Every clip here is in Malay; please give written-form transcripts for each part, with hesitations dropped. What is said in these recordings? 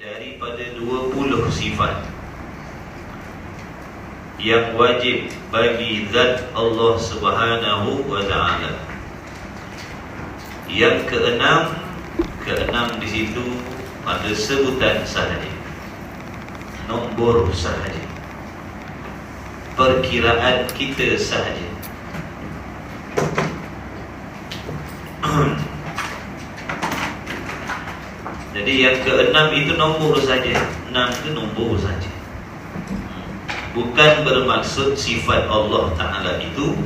daripada 20 sifat yang wajib bagi zat Allah Subhanahu wa ta'ala. Yang keenam di situ pada sebutan sahaja, nombor sahaja, perkiraan kita sahaja. Jadi yang keenam itu nombor saja, 6 itu nombor saja. Bukan bermaksud sifat Allah Ta'ala itu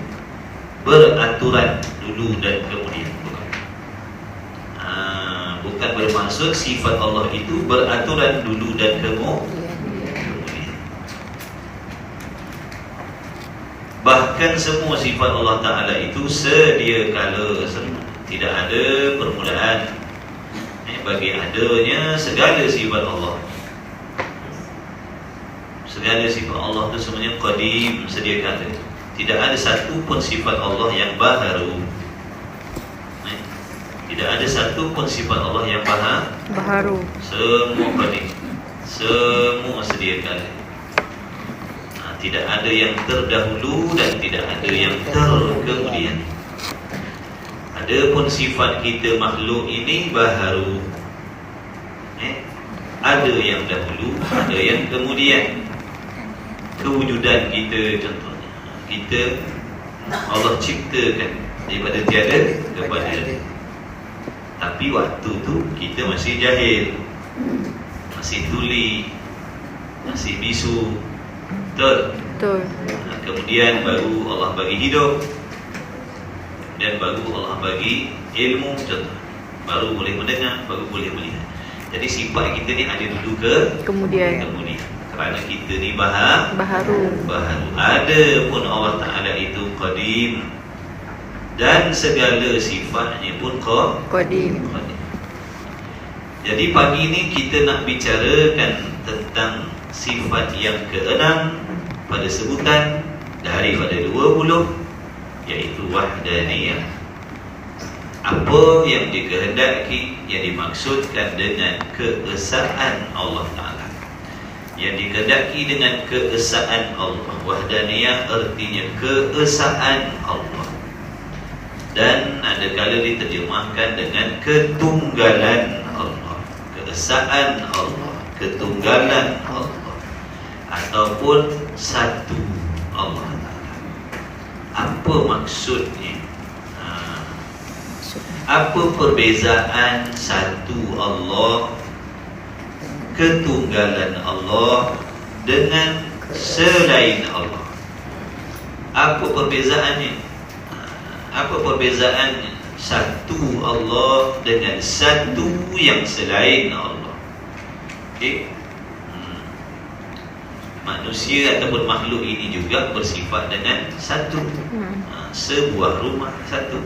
beraturan dulu dan kemudian. Bukan bermaksud sifat Allah itu beraturan dulu dan kemudian. Bahkan semua sifat Allah Ta'ala itu sedia kala semua, tidak ada permulaan bagi adanya segala sifat Allah. Segala sifat Allah itu semuanya qadim, sedia kala. Tidak ada satu pun sifat Allah yang baharu. Tidak ada satu pun sifat Allah yang baharu. Semua qadim, semua sedia kala. Tidak ada yang terdahulu dan tidak ada yang terkemudian. Adapun sifat kita makhluk ini baharu. Ada yang dahulu, ada yang kemudian. Kewujudan kita contohnya, kita Allah ciptakan daripada tiada kepada ada. Tapi waktu tu kita masih jahil, masih tuli, masih bisu. Betul. Kemudian baru Allah bagi hidup, dan baru Allah bagi ilmu contoh. Baru boleh mendengar, baru boleh melihat. Jadi sifat kita ni ada dulu ke kemudian. Kerana kita ni baharu. Ada pun Allah Ta'ala itu qadim, dan segala sifatnya pun qadim. Jadi pagi ni kita nak bicarakan tentang sifat yang keenam pada sebutan daripada 20, iaitu wahdaniyah. Apa yang dikehendaki, yang dimaksudkan dengan keesaan Allah Ta'ala, yang dikehendaki dengan keesaan Allah. Wahdaniyah artinya keesaan Allah, dan ada kala diterjemahkan dengan ketunggalan Allah. Keesaan Allah, ketunggalan Allah, ataupun satu Allah Ta'ala. Apa maksudnya? Apa perbezaan satu Allah, ketunggalan Allah dengan selain Allah? Apa perbezaannya? Apa perbezaannya satu Allah dengan satu yang selain Allah? Okey. Manusia ataupun makhluk ini juga bersifat dengan satu. Sebuah rumah satu,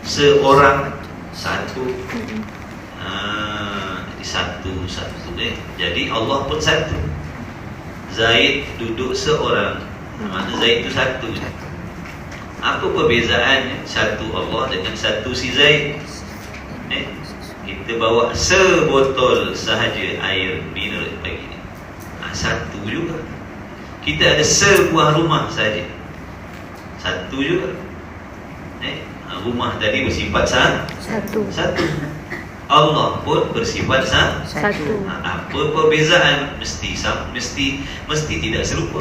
seorang satu. Satu. Jadi Allah pun satu. Zaid duduk seorang, mana Zaid itu satu. Apa perbezaannya satu Allah dengan satu si Zaid? Kita bawa sebotol sahaja air mineral pagi ni, satu juga. Kita ada sebuah rumah saja, satu juga. Rumah tadi bersifat satu. Allah pun bersifat satu. Apa perbezaan? Mesti tidak serupa.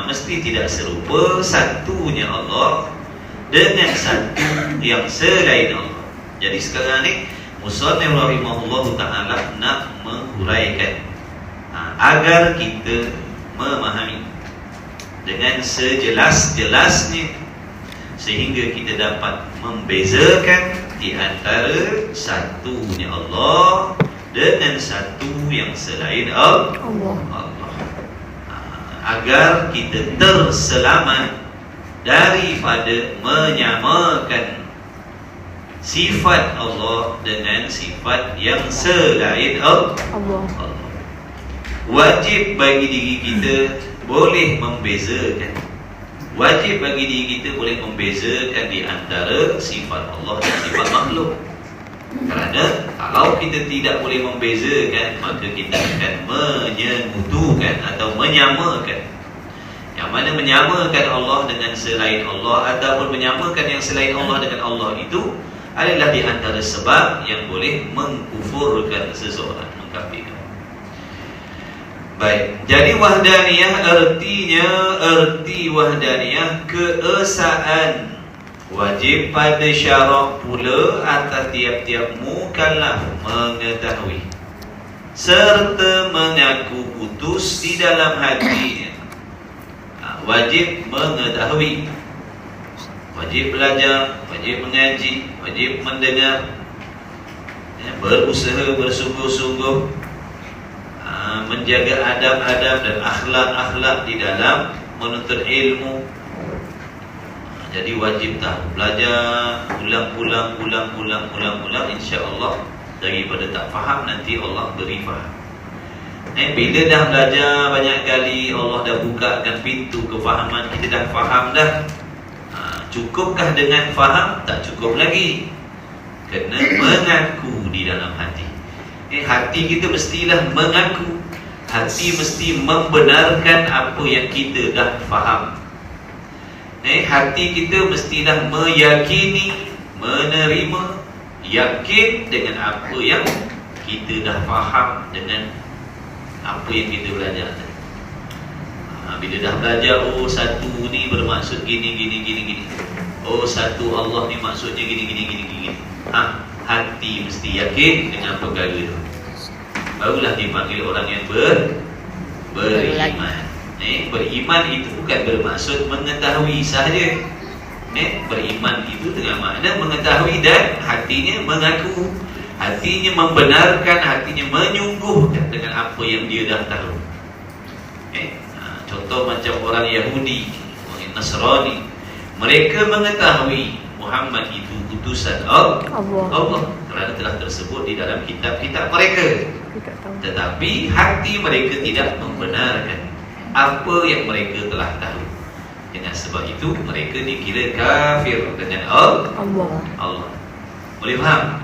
Mesti tidak serupa satunya Allah dengan satu yang selain Allah. Jadi sekarang ni Musannif rahimahullahu ta'ala nak menghuraikan agar kita memahami dengan sejelas-jelasnya, sehingga kita dapat membezakan di antara satunya Allah dengan satu yang selain Allah. Agar kita terselamat daripada menyamakan sifat Allah dengan sifat yang selain Allah. Wajib bagi diri kita boleh membezakan. Wajib bagi diri kita boleh membezakan di antara sifat Allah dan sifat makhluk. Kerana kalau kita tidak boleh membezakan, maka kita akan menyemutukan atau menyamakan. Yang mana menyamakan Allah dengan selain Allah ataupun menyamakan yang selain Allah dengan Allah itu adalah di antara sebab yang boleh mengkufurkan seseorang, mengkafirkan. Baik, jadi wahdaniyah erti wahdaniyah keesaan. Wajib pada syarak pula atas tiap-tiap mukallaf mengetahui serta mengaku putus di dalam hatinya. Wajib mengetahui, wajib belajar, wajib mengaji, wajib mendengar, berusaha bersungguh-sungguh menjaga adab-adab dan akhlak-akhlak di dalam menuntut ilmu. Jadi wajib tahu, belajar ulang-ulang, insya-Allah. Daripada tak faham, nanti Allah beri faham. Bila dah belajar banyak kali, Allah dah bukakan pintu kefahaman, kita dah faham dah. Cukupkah dengan faham? Tak cukup lagi. Kena mengaku di dalam hati. Hati kita mestilah mengaku. Hati mesti membenarkan apa yang kita dah faham. Hati kita mestilah meyakini, menerima, yakin dengan apa yang kita dah faham, dengan apa yang kita belajar. Bila dah belajar, oh satu ni bermaksud gini. Oh satu Allah ni maksudnya gini. Hati mesti yakin dengan perkara itu. Barulah dipanggil orang yang beriman. Beriman itu bukan bermaksud mengetahui sahaja. Beriman itu dengan makna mengetahui dan hatinya mengaku, hatinya membenarkan, hatinya menyungguhkan dengan apa yang dia dah tahu. Contoh macam orang Yahudi, orang Nasrani, mereka mengetahui Muhammad itu utusan Allah kerana telah tersebut di dalam kitab-kitab mereka. Tetapi hati mereka tidak membenarkan apa yang mereka telah tahu. Dengan sebab itu mereka dikira kafir dengan Allah. Boleh faham?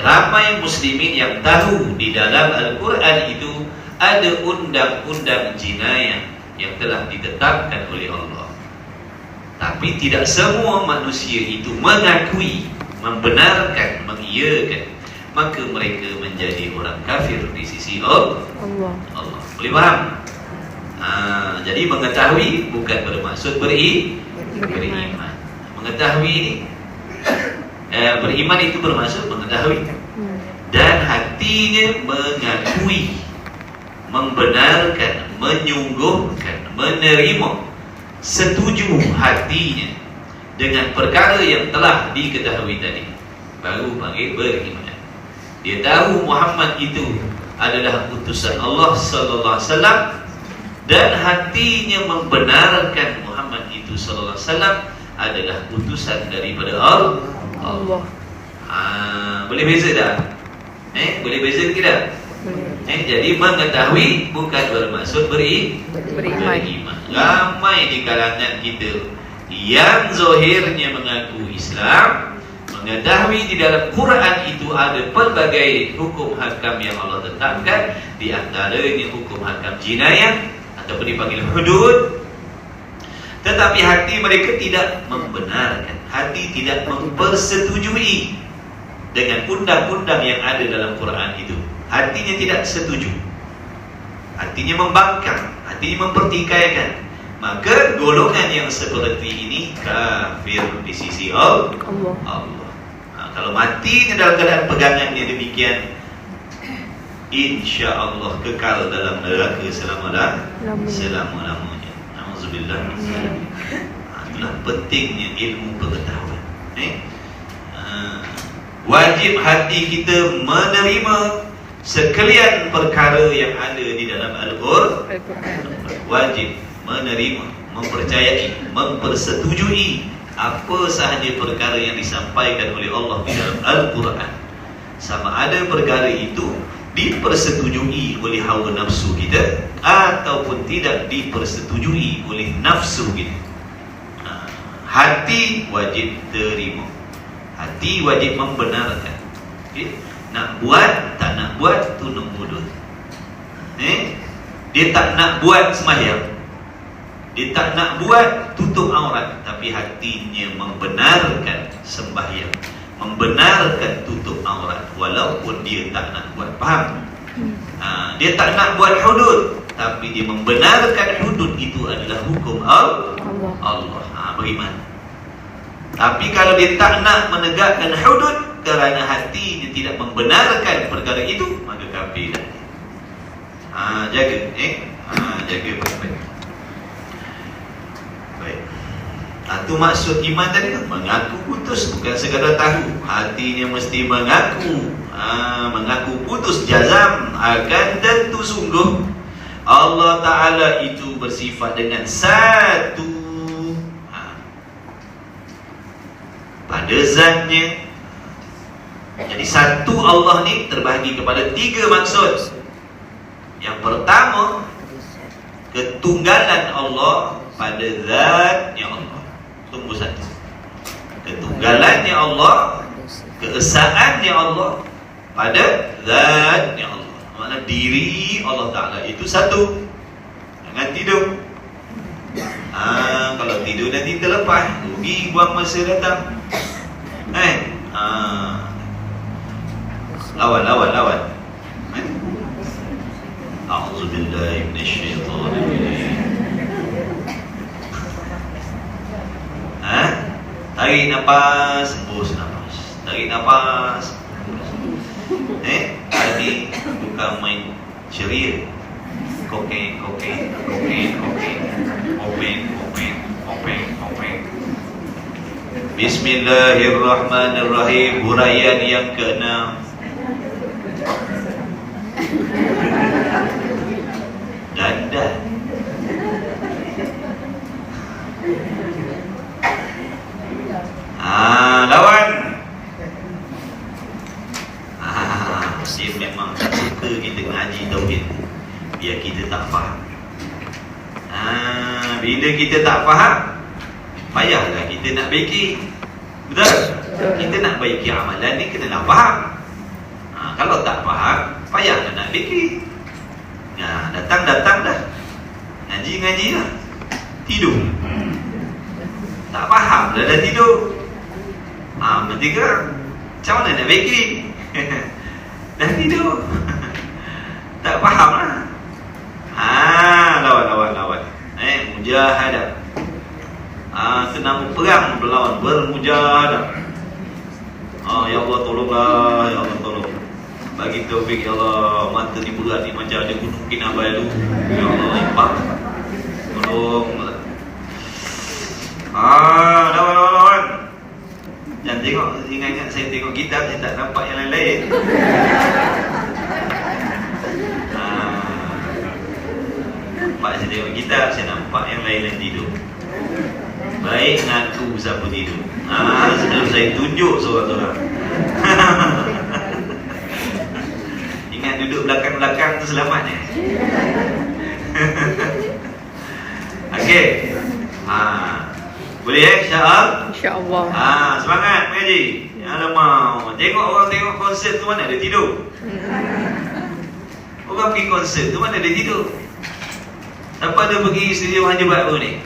Ramai muslimin yang tahu di dalam Al-Quran itu ada undang-undang jinayah yang telah ditetapkan oleh Allah. Tapi tidak semua manusia itu mengakui, membenarkan, mengiyakan. Maka mereka menjadi orang kafir di sisi Allah. Boleh faham? Jadi mengetahui bukan bermaksud beriman. Mengetahui beriman itu bermaksud mengetahui. Dan hatinya mengakui, membenarkan, menyungguhkan, menerima, setuju hatinya dengan perkara yang telah diketahui tadi, baru panggil beriman. Dia tahu Muhammad itu adalah utusan Allah sallallahu alaihi wasallam dan hatinya membenarkan Muhammad itu sallallahu alaihi wasallam adalah utusan daripada Allah. Boleh beza tak? Boleh beza ke tidak? Jadi mengetahui bukan bermaksud beriman. Ramai di kalangan kita yang zahirnya mengaku Islam, mengetahui di dalam Quran itu ada pelbagai hukum hakam yang Allah tetapkan, di antaranya hukum hakam jinayah ataupun dipanggil hudud, tetapi hati mereka tidak membenarkan, hati tidak mempersetujui dengan undang-undang yang ada dalam Quran itu. Hatinya tidak setuju, hatinya membangkang, hatinya mempertikaikan. Maka golongan yang seperti ini kafir di sisi Allah. Kalau mati dalam keadaan pegangannya demikian, insya-Allah kekal dalam neraka selama-lamanya. Alhamdulillah. Itulah pentingnya ilmu pengetahuan. Wajib hati kita menerima sekalian perkara yang ada di dalam Al-Quran. Wajib menerima, mempercayai, mempersetujui apa sahaja perkara yang disampaikan oleh Allah di dalam Al-Quran. Sama ada perkara itu dipersetujui oleh hawa nafsu kita ataupun tidak dipersetujui oleh nafsu kita. Hati wajib terima, hati wajib membenarkan, Okay? Nak buat, tak nak buat, tu nombor 2. Dia tak nak buat sembahyang, dia tak nak buat tutup aurat, tapi hatinya membenarkan sembahyang, membenarkan tutup aurat, walaupun dia tak nak buat. Faham? Dia tak nak buat hudud, tapi dia membenarkan hudud itu adalah hukum Allah. Beriman. Tapi kalau dia tak nak menegakkan hudud kerana hatinya tidak membenarkan perkara itu, maka kafir. Jaga, jaga baik-baik. Baik. Itu maksud iman tadi tu. Mengaku putus, bukan sekadar tahu. Hatinya mesti mengaku. Mengaku putus jazam. Akan tentu sungguh Allah Ta'ala itu bersifat dengan satu pada zatnya. Jadi satu Allah ni terbahagi kepada 3 maksud. Yang pertama, ketunggalan Allah pada zatnya Allah. Tunggu satu. Ketunggalannya Allah, keesaannya Allah pada zatnya Allah. Maksudnya diri Allah Ta'ala itu satu. Jangan tidur. Kalau tidur nanti terlepas, rugi buang masa datang. Lawan. A'udzubillahi minasyaitonirrajim. Tarik nafas, hembus nafas. Tarik nafas. Tadi bukan main ceria. Kokain. Open. Bismillahirrahmanirrahim. Huraian yang ke-6. Dandan. Lawan. Dia memang tak suka kita ngaji tauhid, biar kita tak faham. Bila kita tak faham, payahlah kita nak baiki. Betul? Kita nak baiki amalan ni kena nak faham. Kalau tak faham, payahlah nak baiki. Datang dah, ngaji lah, tidur. Tak faham dah tidur. Bertiga, macam mana nak baiki? Dah tidur. Tak faham lah. Lawan. Mujahadah. Kena berperang, berlawan, bermujahadah. Ya Allah tolonglah, ya Allah tolong. Bagi taufik ya Allah. Mata ni berat ni macam ada gunung Kinabalu. Ya Allah, impak. Tolonglah. Lawan. Jangan tengok, ingat saya tengok kitab, saya tak nampak yang lain-lain. Nampak saya tengok kitab, saya nampak yang lain-lain tidur. Baik ngaku siapa tidur. Sebelum saya tunjuk seorang-seorang. Ingat duduk belakang-belakang tu selamatnya. Okey. Boleh insya-Allah? Insya-Allah. Semangat mengaji. Alamak, tengok orang tengok konsert tu mana dia tidur. Orang pergi konsert tu mana dia tidur. Siapa ada pergi studio Haji Baru ni?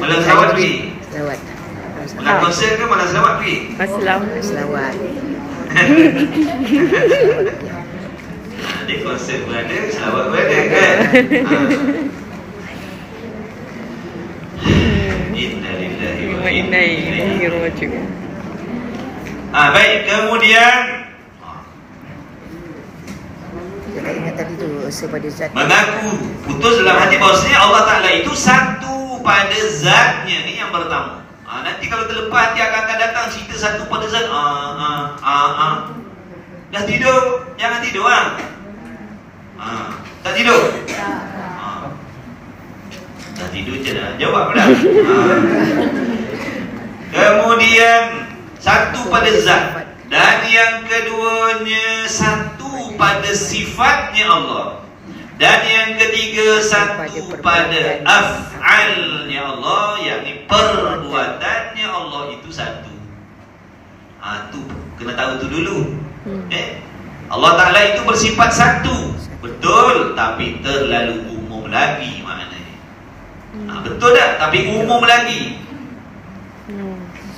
Malam selawat pergi? Selawat. Malam konsert ke malam selawat pergi? Selawat. Dia konsert berada, selawat berada kan? Innalillahi wa inna ilaihi raji'un. Baik, kemudian Kita ingat tadi tu pada zat. mengaku putus dalam hati bahawasanya Allah Ta'ala itu satu pada zatnya. Ni yang pertama. Nanti kalau terlepas dia akan datang cerita satu pada zat. Dah tidur, jangan tidur tak tidur. Dah tidur je dah. Jawab dah. Kemudian satu pada zat. Dan yang keduanya satu pada sifatnya Allah. Dan yang ketiga satu pada af'alnya Allah, yakni perbuatannya Allah itu satu. Itu Kena tahu tu dulu. Allah Ta'ala itu bersifat satu, betul, tapi terlalu umum lagi maknanya. Betul tak? Tapi umum lagi,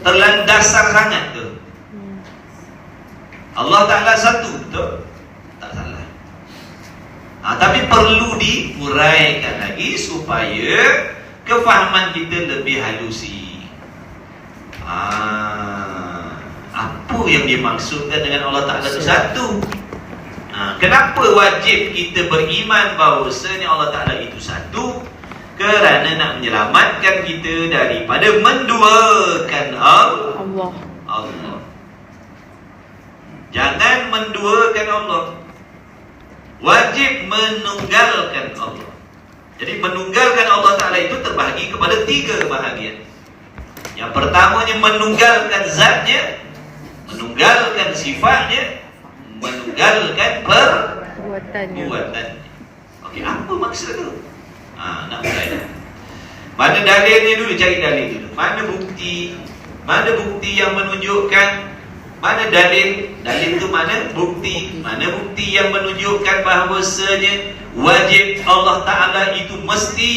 terlalu dasar sangat tu. Allah Ta'ala satu, betul? Tak salah. Tapi perlu diuraikan lagi supaya kefahaman kita lebih halusi. Apa yang dimaksudkan dengan Allah Ta'ala itu satu? Kenapa wajib kita beriman bahawasanya Allah Ta'ala itu satu? Kerana nak menyelamatkan kita daripada menduakan Allah. Jangan menduakan Allah. Wajib menunggalkan Allah. Jadi menunggalkan Allah Ta'ala itu terbahagi kepada 3 bahagian. Yang pertamanya menunggalkan zatnya, menunggalkan sifatnya, menunggalkan perbuatannya. Okey, apa maksud tu? Nak mulai dah. Mana dalilnya dulu, cari dalil dulu. Mana bukti yang menunjukkan, mana dalil tu mana bukti yang menunjukkan bahawasanya wajib Allah Ta'ala itu mesti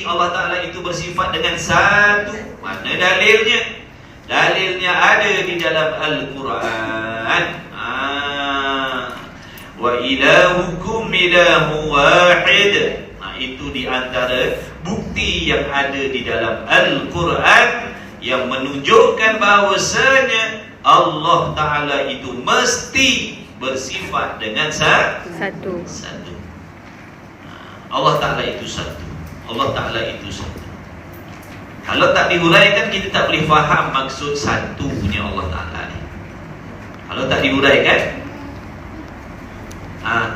Allah Ta'ala itu bersifat dengan satu. Mana dalilnya? Dalilnya ada di dalam Al-Quran. Wa ilahukum ilahu wahid. Itu di antara bukti yang ada di dalam Al-Quran yang menunjukkan bahawasanya Allah Ta'ala itu mesti bersifat dengan satu. Allah Ta'ala itu satu. Allah Ta'ala itu satu. Kalau tak diuraikan, kita tak boleh faham maksud satunya Allah Ta'ala ni. Kalau tak diuraikan,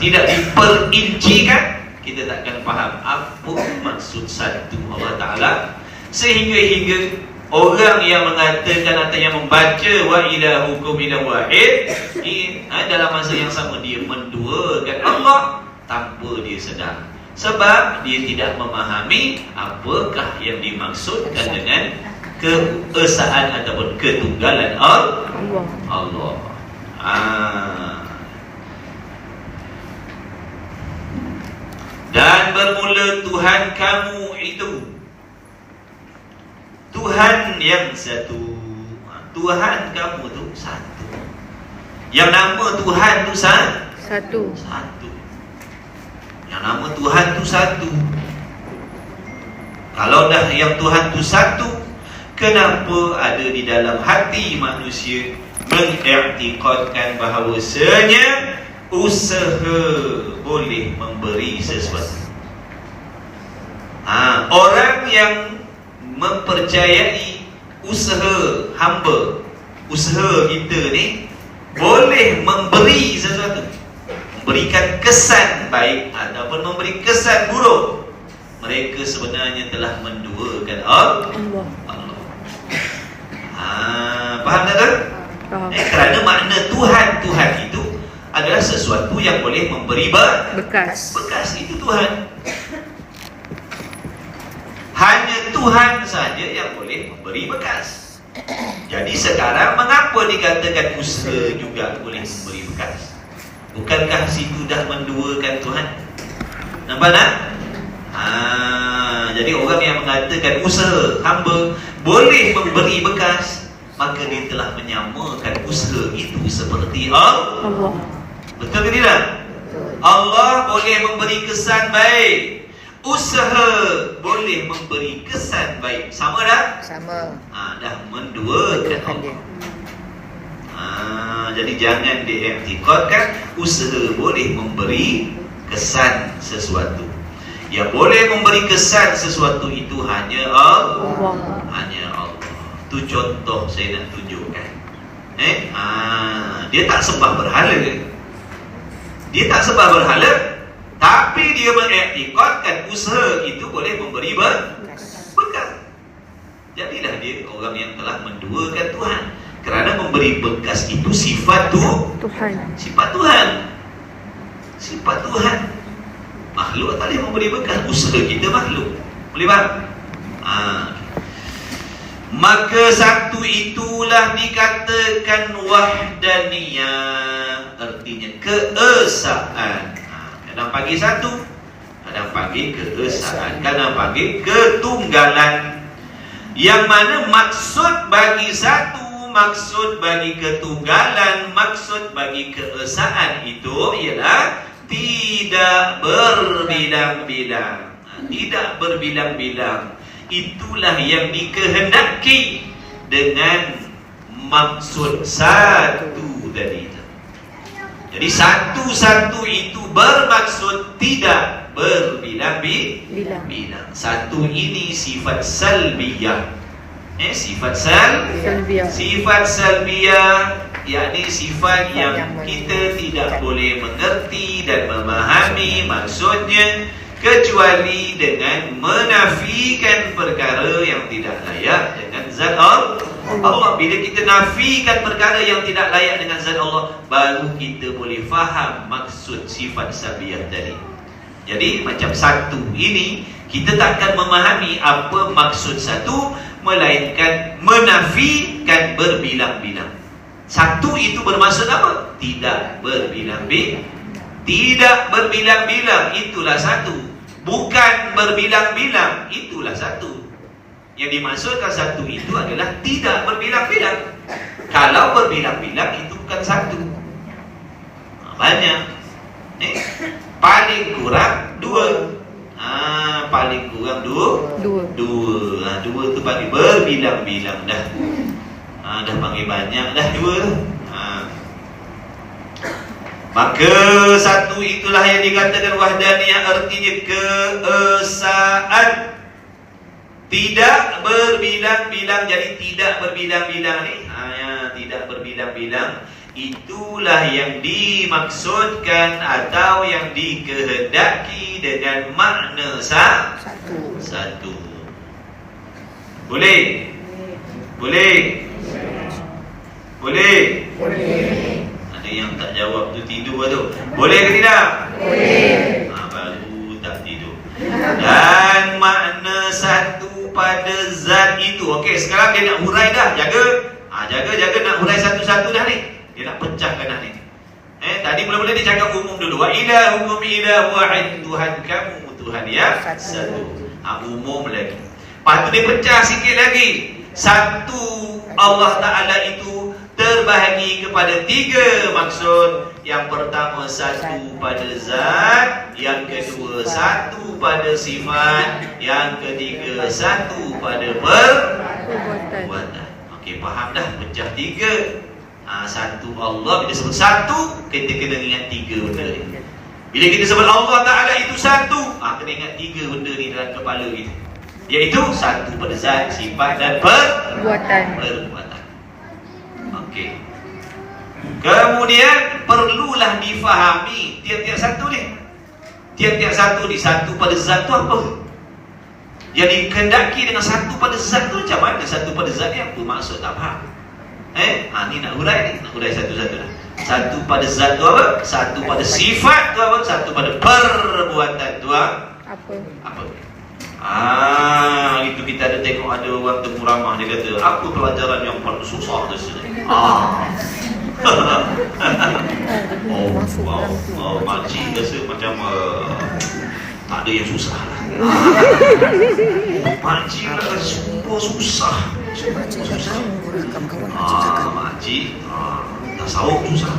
tidak diperincikan, kita tak akan faham apa maksud satu Allah Ta'ala. Sehingga orang yang mengatakan atau yang membaca wa ilahukum ilahu wahid, dalam masa yang sama dia menduakan Allah tanpa dia sedar. Sebab dia tidak memahami apakah yang dimaksudkan dengan keesaan ataupun ketunggalan Allah. Dan bermula Tuhan kamu itu Tuhan yang satu. Tuhan kamu tu satu. Yang nama Tuhan tu satu. Yang nama Tuhan tu satu. Kalau dah yang Tuhan tu satu, kenapa ada di dalam hati manusia mengiktikadkan bahawasanya usaha boleh memberi sesuatu? Orang yang mempercayai usaha hamba, usaha kita ni boleh memberi sesuatu, memberikan kesan baik ataupun memberi kesan buruk, mereka sebenarnya telah menduakan Allah. Faham tak tu? Kerana makna Tuhan itu adalah sesuatu yang boleh memberi bekas. Itu Tuhan. Hanya Tuhan saja yang boleh memberi bekas. Jadi sekarang mengapa dikatakan usaha juga boleh memberi bekas? Bukankah situ dah menduakan Tuhan? Nampak tak? Jadi orang yang mengatakan usaha hamba boleh memberi bekas, maka dia telah menyamakan usaha itu seperti Allah. Betul ke tidak? Allah boleh memberi kesan baik, usaha boleh memberi kesan baik. Sama dah? Sama. Dah menduakan Allah. Jadi jangan diiktikadkan usaha boleh memberi kesan sesuatu. Yang boleh memberi kesan sesuatu itu hanya Allah. Hanya Allah. Itu contoh saya nak tunjukkan. Dia tak sembah berhala. Tapi dia mengiktikadkan usaha itu boleh memberi bekas. Jadilah dia orang yang telah menduakan Tuhan. Kerana memberi bekas itu sifat Tuhan. Sifat Tuhan. Makhluk tak boleh memberi bekas. Usaha kita makhluk. Boleh faham? Maka satu itulah dikatakan wahdaniyah, artinya keesaan. Kadang panggil satu, kadang panggil keesaan, kadang panggil ketunggalan. Yang mana maksud bagi satu, maksud bagi ketunggalan, maksud bagi keesaan itu ialah tidak berbilang-bilang. Tidak berbilang-bilang. Itulah yang dikehendaki dengan maksud satu tadi. Jadi satu-satu itu bermaksud tidak berbilang-bilang. Satu ini sifat salbiyah. Sifat salbiyah, yakni sifat yang kita tidak boleh mengerti dan memahami maksudnya kecuali dengan menafikan perkara yang tidak layak dengan zat Allah. Bila kita nafikan perkara yang tidak layak dengan zat Allah, baru kita boleh faham maksud sifat sabiyah tadi. Jadi macam satu ini, kita takkan memahami apa maksud satu, melainkan menafikan berbilang-bilang. Satu itu bermaksud apa? Tidak berbilang-bilang. Tidak berbilang-bilang, itulah satu. Bukan berbilang-bilang, itulah satu. Yang dimaksudkan satu itu adalah tidak berbilang-bilang. Kalau berbilang-bilang itu bukan satu, banyak. Paling kurang dua. Paling kurang dua. Dua tu panggil berbilang-bilang dah. Dah panggil banyak dah dua tu. Maka satu itulah yang dikatakan wahdaniyah, artinya keesaan. Tidak berbilang-bilang. Jadi tidak berbilang-bilang ni, tidak berbilang-bilang, itulah yang dimaksudkan atau yang dikehendaki dengan makna satu. Boleh? Boleh? Boleh? Ada yang tak jawab tu tidur tu. Boleh ke tidak? Boleh. Baru tak tidur. Dan makna satu pada zat itu. Okey, sekarang dia nak hurai dah. Jaga nak hurai satu-satu dah ni. Dia nak pecahkan dah ni. Tadi mula-mula dia cakap umum dulu. Wa ilahukum ilahu wahid, Tuhan kamu Tuhan yang satu. Umum lagi. Lepas tu dia pecah sikit lagi. Satu Allah Ta'ala itu terbahagi kepada tiga maksud. Yang pertama satu pada zat, yang kedua satu pada sifat, yang ketiga satu pada perbuatan. Okey, faham dah? Pecah tiga. Satu Allah, bila sebut satu, kita kena ingat tiga benda ni. Bila kita sebut Allah Ta'ala itu satu, kena ingat tiga benda ni dalam kepala kita, iaitu satu pada zat, sifat dan perbuatan. Okey. Kemudian perlulah difahami tiap-tiap satu ni. Tiap-tiap satu ni, satu pada zat tu apa? Yang dikehendaki dengan satu pada zat tu macam mana? Satu pada zat ni apa maksud, tak faham. Ni nak hurai satu-satu dah. Satu pada zat tu apa? Satu pada sifat tu apa? Satu pada perbuatan tu apa? Itu kita ada tengok, ada orang temu ramah, dia kata, apa pelajaran yang paling susah tu sini? Makcik rasa macam tak ada yang susah lah. Makcik rasa susah. Makcik tasawuf susah.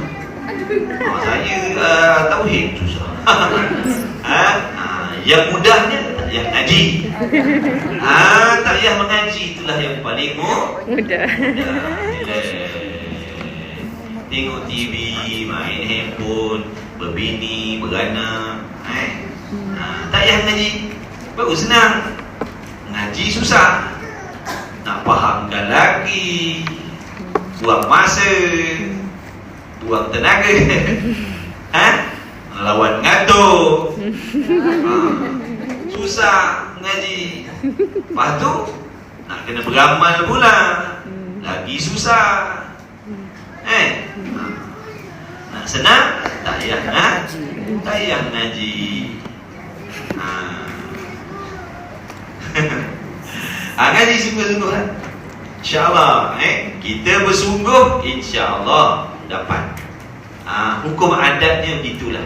Saya tauhid susah. Yang mudahnya tak payah ngaji. Tak payah mengaji, itulah yang paling mudah. Tengok TV, main handphone, berbini, beranak, tak payah ngaji. Baru senang. Ngaji susah. Nak fahamkan lagi, buang masa, buang tenaga, lawan ngantuk. Susah ngaji. Lepas tu nak kena beramal pula, lagi susah. Nak senang, tak payah ngaji. Ngaji sungguh-sungguh lah. InsyaAllah kita bersungguh, InsyaAllah dapat. Hukum adatnya begitulah.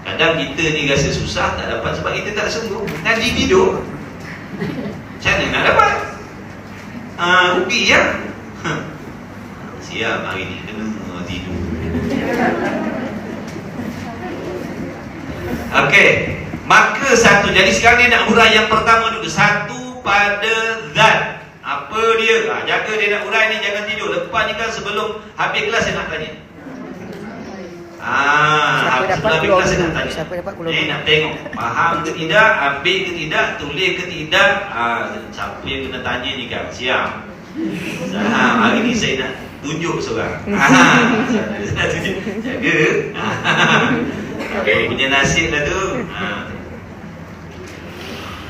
Kadang kita ni rasa susah tak dapat sebab kita tak sungguh. Ngaji tidur, macam mana nak dapat? Rugi ya. Siap hari ni kena tidur. Okey, maka satu. Jadi sekarang dia nak hurai yang pertama dulu. Satu pada zat. Apa dia? Jaga dia nak hurai ni, jangan tidur. Lepas ni kan sebelum habis kelas saya nak tanya. Siapa dapat sebelum habis keluar kelas saya dulu? nak tanya. Siapa dapat keluar dulu? Nak tengok faham ke tidak, ambil ke tidak, tulis ke tidak. Siapa yang kena tanya ni kan? Siap. Hari ni saya nak tunjuk seorang. Saya tunjuk. Jaga. Okay, punya nasib lah tu.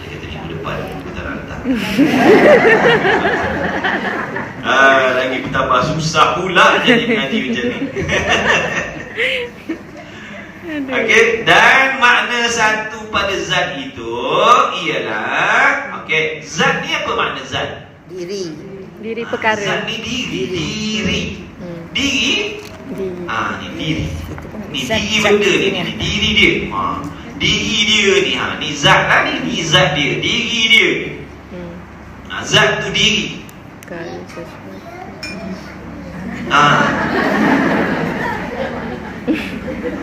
Dia kata minggu depan kita tak hantar. Lagi bertambah susah pula jadi mengaji macam ni. Okey, dan makna satu pada zat itu ialah, okey, zat ni apa makna zat? Diri perkara. Zat ni diri. Diri. Ni diri. Ni diri benda ni, diri dia. Diri dia ni, ni zat lah ni, ni zat dia, diri dia. Zat tu diri.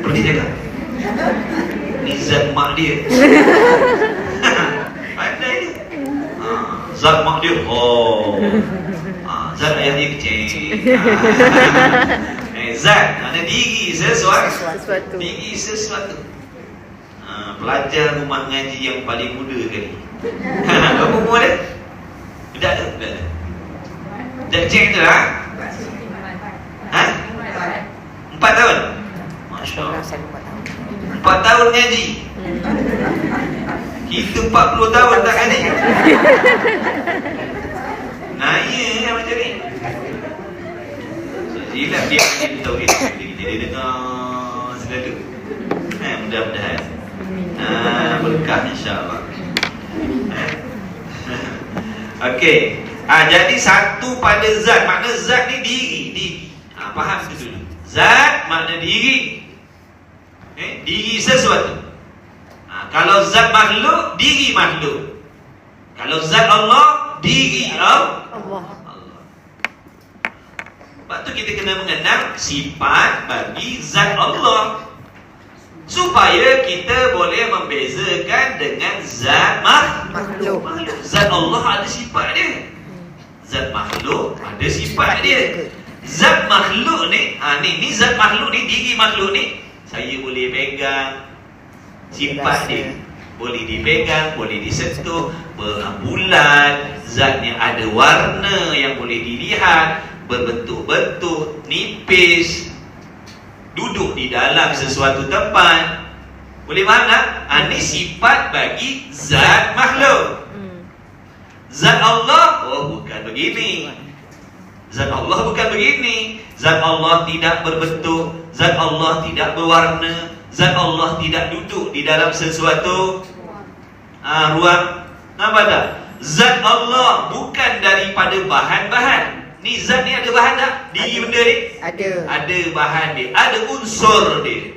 Pergi jaga. Ni zat mak dia. Pandai dia. Zat mak dia. Zat ayah dia kecil. Zat mana diri sesuatu. Diri sesuatu. Pelajar rumah ngaji yang paling muda kali. Berapa umur dia? Budak tu? Budak kecil tu lah. 4 tahun? Masya Allah. 4 tahun ngaji. Kita 40 tahun tak ngaji. Naya macam ni. Silap dia tahu dia dengar selalu. Mudah-mudahan berkah insya-Allah. Okey. Jadi satu pada zat. Makna zat ni diri. Faham tu dulu. Zat makna diri. Diri sesuatu. Kalau zat makhluk, diri makhluk. Kalau zat Allah, diri Allah. Sebab tu kita kena mengenal sifat bagi zat Allah, supaya kita boleh membezakan dengan zat makhluk. Zat Allah ada sifat dia. Zat makhluk ada sifat dia. Zat makhluk ni, ni zat makhluk ni, diri makhluk ni, saya boleh pegang sifat dia. Boleh dipegang, boleh disentuh, berbulan, zatnya ada warna yang boleh dilihat, berbentuk-bentuk, nipis, duduk di dalam sesuatu tempat. Boleh faham tak? Ini sifat bagi zat makhluk. Zat Allah, bukan begini. Zat Allah bukan begini. Zat Allah tidak berbentuk, zat Allah tidak berwarna, zat Allah tidak duduk di dalam sesuatu ruang. Nampak tak? Zat Allah bukan daripada bahan-bahan. Ni zat ni ada bahan tak? Diri benda ni? Ada bahan dia, ada unsur dia.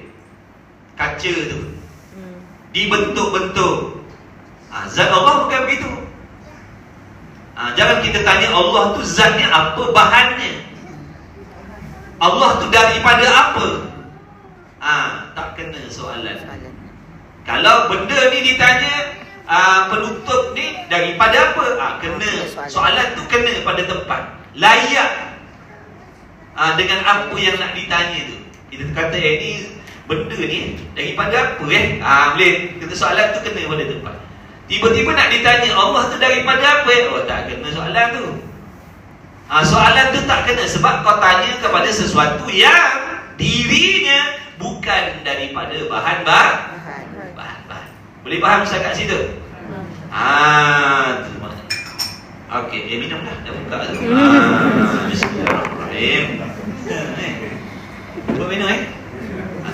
Kaca tu dibentuk-bentuk. Zat Allah bukan begitu. Jangan kita tanya Allah tu zatnya apa, bahannya. Allah tu daripada apa? Tak kena soalan. Kalau benda ni ditanya, penutup ni daripada apa? Kena. Soalan tu kena pada tempat, layak dengan apa yang nak ditanya tu. Kita kata ni benda ni daripada apa boleh. Kita soalan tu kena pada tempat. Tiba-tiba nak ditanya Allah tu daripada apa? Tak kena soalan tu. Soalan tu tak kena sebab kau tanya kepada sesuatu yang dirinya bukan daripada bahan-bahan. Boleh faham saya kat situ? Tu maknanya. Okey, minum dah buka tu. Bismillahirrahmanirrahim. Cuba minum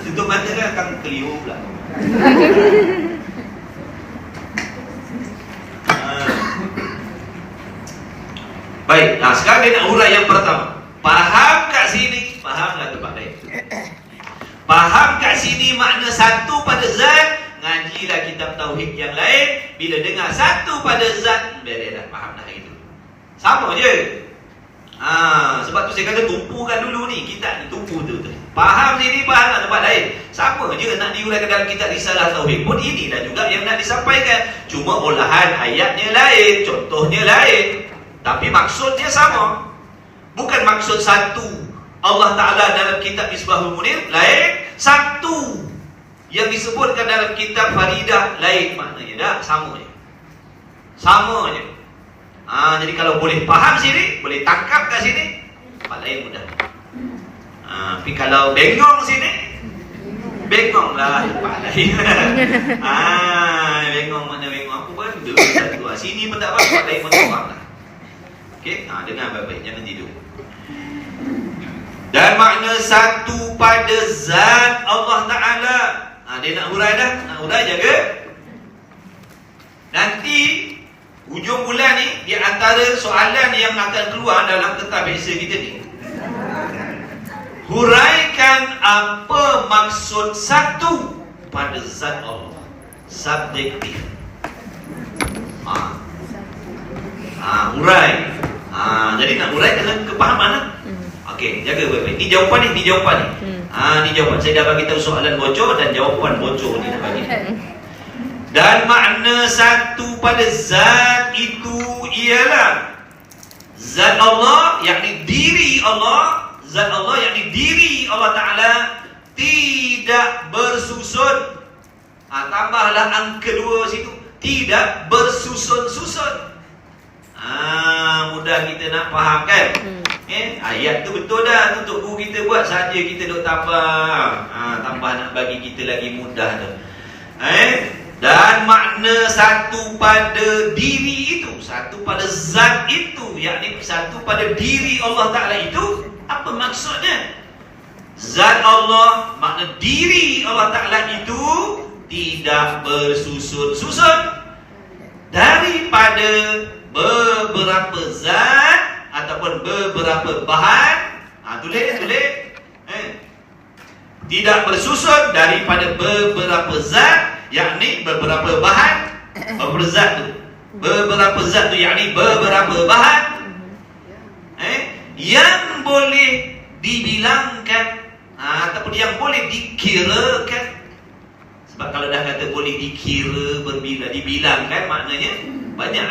tutup mata kan akan keliru pula. Baik. Sekarang dia nak urai yang pertama. Faham kat sini, fahamlah tempat lain. Faham kat sini makna satu pada zat, ngajilah kitab tauhid yang lain. Bila dengar satu pada zat, beres dah, faham dah itu. Sama je. Sebab tu saya kata tumpukan dulu ni, kitab ni tumpu tu. Faham sini, fahamlah tempat lain. Sama je nak diuraikan dalam kitab risalah tauhid pun inilah juga yang nak disampaikan. Cuma olahan ayatnya lain, contohnya lain, tapi maksudnya sama. Bukan maksud satu Allah Ta'ala dalam kitab Misbahul Munir lain, satu yang disebutkan dalam kitab Faridah lain maknanya. Dah sama je. Sama je. Jadi kalau boleh faham sini, boleh tangkap kat sini, tempat lain mudah. Tapi kalau bengong sini, bengong lah tempat lain. Bengong mana bengong aku pun duduk satu. Sini pun tak apa, tempat lain pun tak faham lah. Okey, dengar baik-baik, jangan tidur. Dan makna satu pada zat Allah Ta'ala. Dia nak hurai dah. Nak hurai jaga. Nanti hujung bulan ni, di antara soalan yang akan keluar dalam kertas biasa kita ni, huraikan apa maksud satu pada zat Allah. Subjektif. Hurai. Jadi nak hurai dengan kepahaman lah. Okey, jaga baik-baik. Ni jawapan ni. Ni jawapan. Saya dah bagi tahu soalan bocor dan jawapan bocor ni dah bagi. Dan makna satu pada zat itu ialah zat Allah, yakni diri Allah. Zat Allah, yakni diri Allah Ta'ala tidak bersusun. Tambahlah angka 2 situ. Tidak bersusun-susun. Mudah kita nak faham kan? Ayat tu betul dah. Untuk guru kita buat saja kita duk tambah. Tambah nak bagi kita lagi mudah tu. Dan makna satu pada diri itu, satu pada zat itu, yakni satu pada diri Allah Ta'ala itu, apa maksudnya? Zat Allah, makna diri Allah Ta'ala itu tidak bersusun-susun daripada beberapa zat ataupun beberapa bahan. Tulis. Tidak bersusun daripada beberapa zat, yakni beberapa bahan. Beberapa zat tu yakni beberapa bahan yang boleh dibilangkan ataupun yang boleh dikirakan. Sebab kalau dah kata boleh dikira, dibilangkan, maknanya banyak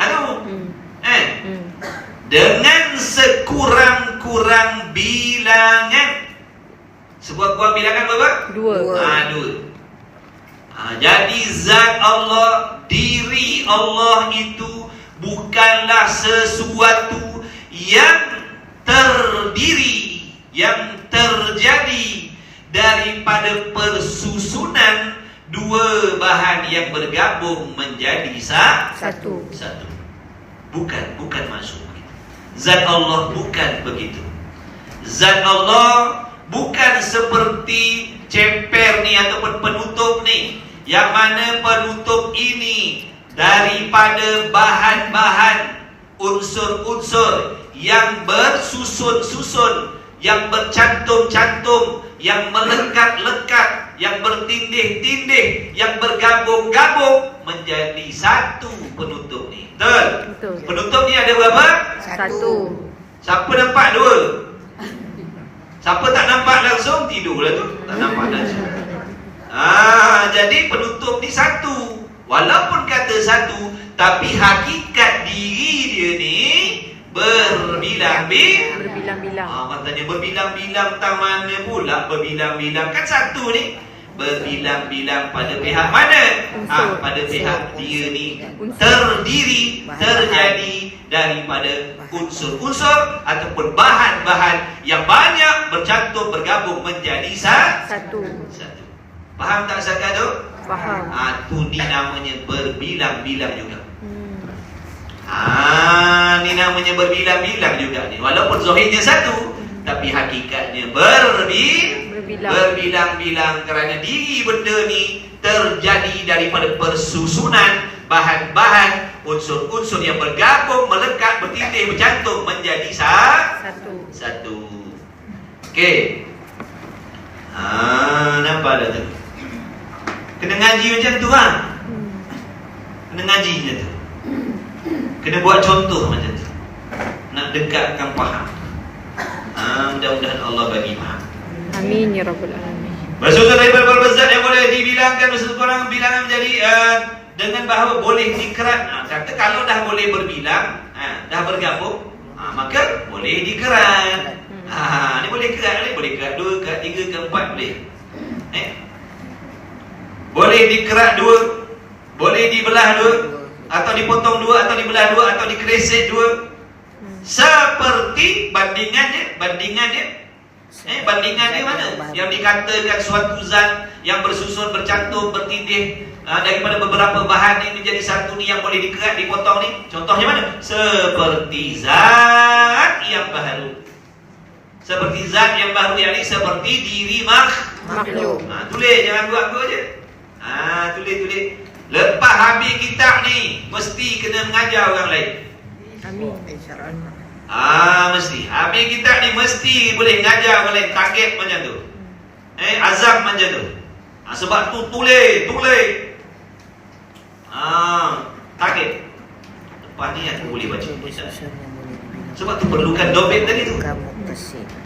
dengan sekurang-kurang bilangan. Sebuah bilangan berapa? 2. Jadi zat Allah, diri Allah itu bukanlah sesuatu yang terdiri, yang terjadi daripada persusunan dua bahan yang bergabung menjadi satu. Bukan maksud begitu. Zat Allah bukan begitu. Zat Allah bukan seperti cemper ni ataupun penutup ni, yang mana penutup ini daripada bahan-bahan, unsur-unsur yang bersusun-susun, yang bercantum-cantum, yang melekat-lekat, yang bertindih-tindih, yang bergabung-gabung menjadi satu penutup ni. Betul? Penutup ni ada berapa? 1. Siapa nampak 2? Siapa tak nampak langsung, tidurlah tu. Tak nampak langsung. Jadi penutup ni 1. Walaupun kata 1, tapi hakikat diri dia ni berbilang-bilang. Katanya berbilang-bilang, tang mana pula berbilang-bilang? Kan 1 ni berbilang-bilang pada pihak mana? Pada pihak dia ni terdiri, terjadi daripada unsur-unsur ataupun bahan-bahan yang banyak bercantum bergabung menjadi satu. Faham tak Saka tu? Faham. Tu ni namanya berbilang-bilang juga. Ni namanya berbilang-bilang juga ni. Walaupun zahirnya 1, tapi hakikatnya berbilang-bilang, kerana diri benda ni terjadi daripada persusunan bahan-bahan, unsur-unsur yang bergabung, melekat, bertindih, bercantum menjadi satu. Okey. Nampak dah tu? Kena ngaji macam tu lah. Kena ngaji macam tu. Kena buat contoh macam tu. Nak dekatkan faham. Mudah-mudahan Allah bagi faham. Amin ya rabbal alamin. Bersusun dari beberapa zat yang boleh dibilangkan sekurang bilangan menjadi dengan bahawa boleh dikerat. Kata kalau dah boleh berbilang, dah bergabung, maka boleh dikerat. Ni boleh kerat ni, boleh kerat 2, kerat 3, kerat 4 boleh. Boleh dikerat 2, boleh dibelah 2, atau dipotong 2, atau dibelah 2, atau dikereset 2. Seperti bandingannya mana? Yang dikatakan suatu zat yang bersusun, bercantum, bertindih daripada beberapa bahan yang menjadi satu ni yang boleh dikerat, dipotong ni. Contohnya mana? Seperti zat yang baru. Seperti zat yang baru, yakni seperti diri makhluk. Tulis, jangan buat je. Tulis. Lepas habis kitab ni mesti kena mengajar orang lain. Amin. Mesti. Habis kitab ni mesti boleh mengajar orang lain. Target macam tu. Azam macam tu. Sebab tu tulis. Target. Lepas ni aku boleh baca. Sebab tu perlukan dompet tadi tu.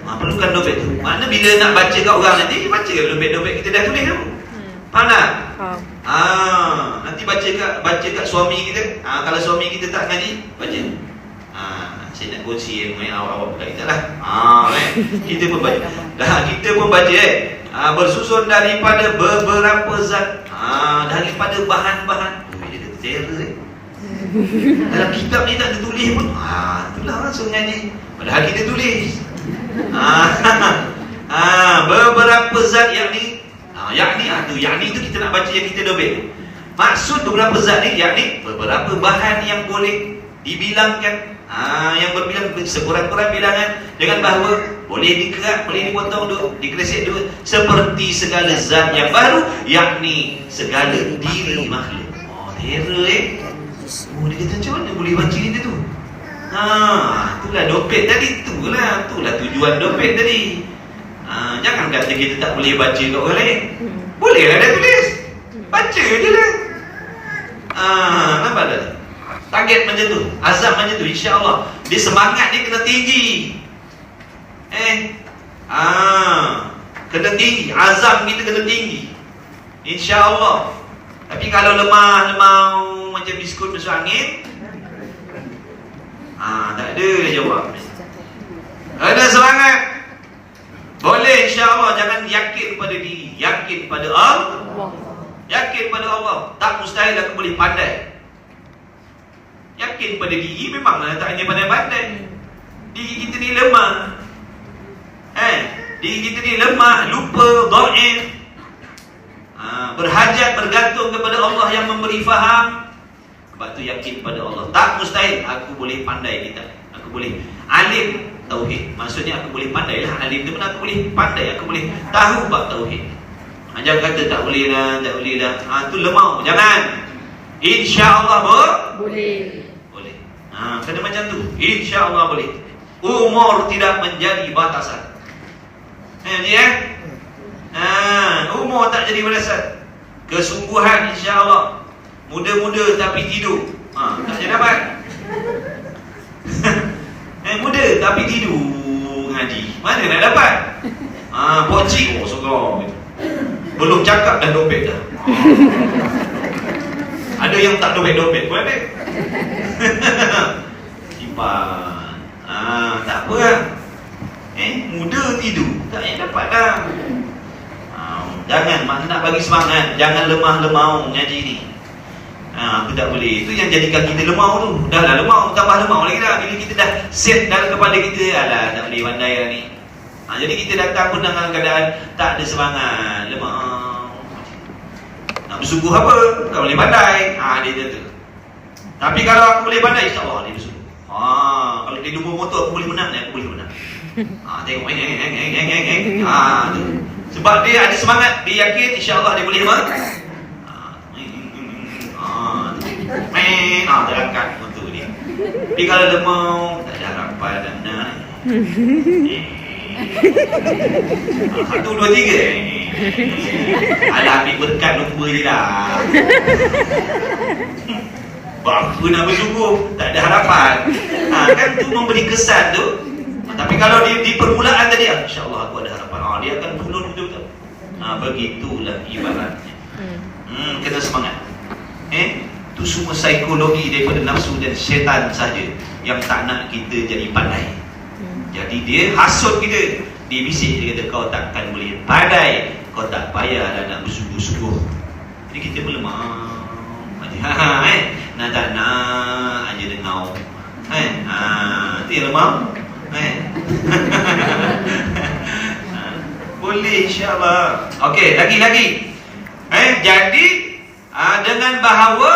Perlukan dompet tu. Mana bila nak baca kat orang nanti, baca dompet-dompet kita dah tulis tu. Faham tak? Nanti baca kat suami kita. Kalau suami kita tak ngaji, baca. Saya nak kongsi ilmu awak kat kita lah. Kita pun baca. Kita pun baca bersusun daripada beberapa zat, daripada bahan-bahan. Dia kata terror dalam kitab ni tak ada tulis pun. Itulah langsung ngaji. Padahal kita tulis. Beberapa zat yakni tu kita nak baca yang kita dobel. Maksud beberapa zat ni yakni beberapa bahan yang boleh dibilangkan, yang berbilang sekurang-kurang bilangan dengan bahawa boleh dikerat, boleh dipotong dulu, dikereset dulu, seperti segala zat yang baru, yakni segala diri makhluk. Terror dia kata macam mana boleh baca dia tu? Itulah dompet tadi. Itulah tujuan dompet tadi. Jangan kata kita tak boleh baca kat orang lain. Boleh lah dia tulis. Baca je lah. Nampak tak? Target macam tu, azam macam tu, insya-Allah. Dia semangat dia kena tinggi. Kena tinggi, azam kita kena tinggi. Insya-Allah. Tapi kalau lemah macam biskut masuk angin, tak ada dia jawab. Ada semangat. Boleh insya-Allah. Jangan yakin pada diri, yakin pada Allah. Yakin pada Allah. Tak mustahil aku boleh pandai. Yakin pada diri memanglah tak hanya pandai-pandai. Diri kita ni lemah. Diri kita ni lemah, lupa, dhaif. Berhajat, bergantung kepada Allah yang memberi faham. Sebab tu yakin pada Allah. Tak mustahil aku boleh pandai kita. Aku boleh alim tauhid. Maksudnya aku boleh pandai lah. Alim tu pun aku boleh pandai. Aku boleh tahu bab tauhid. Jangan kata tak boleh lah. Tu lemah. Jangan. InsyaAllah boleh. Kena macam tu. InsyaAllah boleh. Umur tidak menjadi batasan. Umur tak jadi batasan. Kesungguhan insya-Allah. Muda-muda tapi tidur. Tak jadi dapat. Muda tapi tidur ngaji. Mana nak dapat? Pocik sokong. Belum cakap dah dompet dah. Ada yang tak dompet pun ada. Simpan. Tak apa lah. Muda tidur. Tak payah dapat dah. Jangan nak bagi semangat. Jangan lemah-lemau ngaji ni. Aku tak boleh. Itu yang jadikan kita lemau tu. Dah lah lemau, tambah lemau lagi dah. Bila kita dah set dalam kepala kita, alah tak boleh pandai lah ni. Jadi kita datang pun dalam keadaan tak ada semangat, lemau. Nak bersungguh apa? Tak boleh pandai. Dia kata. Tapi kalau aku boleh pandai, insya-Allah dia bersungguh. Kalau dia lumba motor aku boleh menang, aku boleh menang. Tengok tu. Sebab dia ada semangat, dia yakin insya-Allah dia boleh menang. Terangkat untuk dia. Tapi kalau lemau, tak ada harapan dah nak. Satu, dua, tiga. Alah, ambil berkat lupa je lah. Apa nak bersungguh, tak ada harapan. Kan tu memberi kesan tu. Tapi kalau di permulaan tadi, insya-Allah aku ada harapan. Dia akan turun betul-betul. Begitulah ibaratnya. Kena semangat. Itu semua psikologi daripada nafsu dan syaitan saja yang tak nak kita jadi pandai. Jadi dia hasut kita. Dia bisik, dia kata kau takkan boleh pandai, kau tak payahlah nak bersungguh-sungguh. Jadi kita melemah aja. Nak tak nak aja dengau. Itu yang lemah. Boleh insya-Allah. Okey, lagi. Jadi dengan bahawa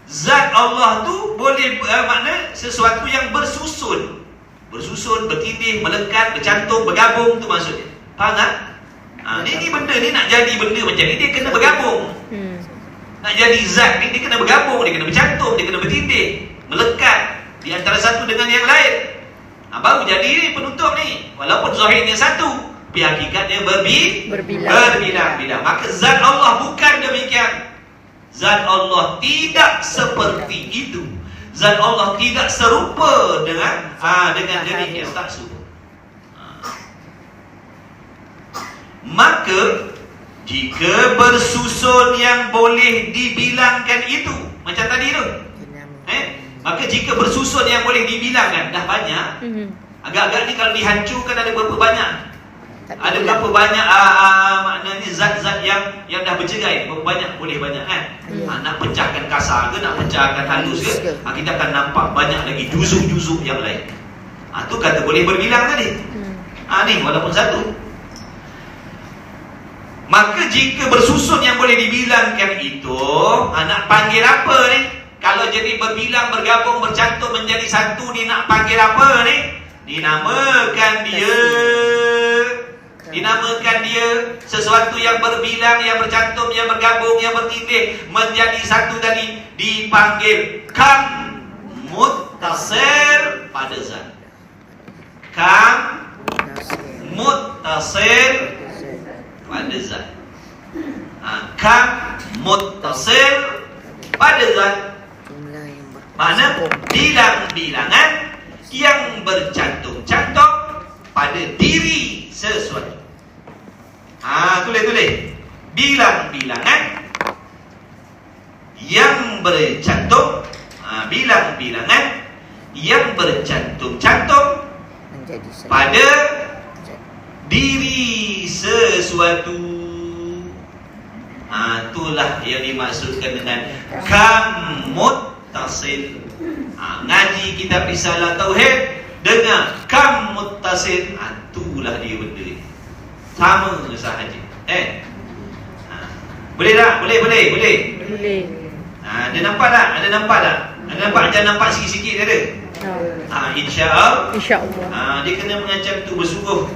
zat Allah tu boleh makna sesuatu yang bersusun, bertindih, melekat, bercantum, bergabung, tu maksudnya. Faham tak? Ni benda ni nak jadi benda macam ni, dia kena bergabung. Nak jadi zat ni, dia kena bergabung, dia kena bercantum, dia kena bertindih, melekat di antara satu dengan yang lain. Baru jadi ni penutup ni. Walaupun zahirnya satu, tapi hakikatnya berbilang-bilang. Maka zat Allah bukan demikian. Zat Allah tidak seperti itu. Zat Allah tidak serupa dengan demikian, tak serupa. Maka jika bersusun yang boleh dibilangkan itu, macam tadi tu, maka jika bersusun yang boleh dibilangkan, dah banyak. Agak-agak ni kalau dihancurkan ada berapa banyak? Ada berapa banyak maknanya zat-zat yang dah bercerai? Berapa banyak? Boleh banyak kan? Nak pecahkan kasar ke, nak pecahkan halus ke, kita akan nampak banyak lagi juzuk-juzuk yang lain. Tu kata boleh berbilang tadi. Ni walaupun satu. Maka jika bersusun yang boleh dibilangkan itu, nak panggil apa ni? Kalau jadi berbilang, bergabung, bercantum menjadi satu ni, nak panggil apa ni? Dinamakan dia sesuatu yang berbilang, yang bercantum, yang bergabung, yang bertindih menjadi satu tadi, dipanggil kam muttasil pada zat. Kam muttasil pada zat. Kam muttasil pada zat. Mana bilang-bilangan yang bercantum-cantum pada diri sesuatu. Tulis. Bilang-bilangan yang bercantum, bilang-bilangan yang bercantum-cantum pada diri sesuatu. Itulah yang dimaksudkan dengan kam muttasil. Ngaji kitab Risalah Tauhid dengan kam muttasil, itulah dia benda ni. Sama sahaja. Boleh tak? Boleh. Ada nampak tak? Ada nampak? Jangan nampak sikit-sikit ada. InsyaAllah. Dia kena mengancam tu bersungguh.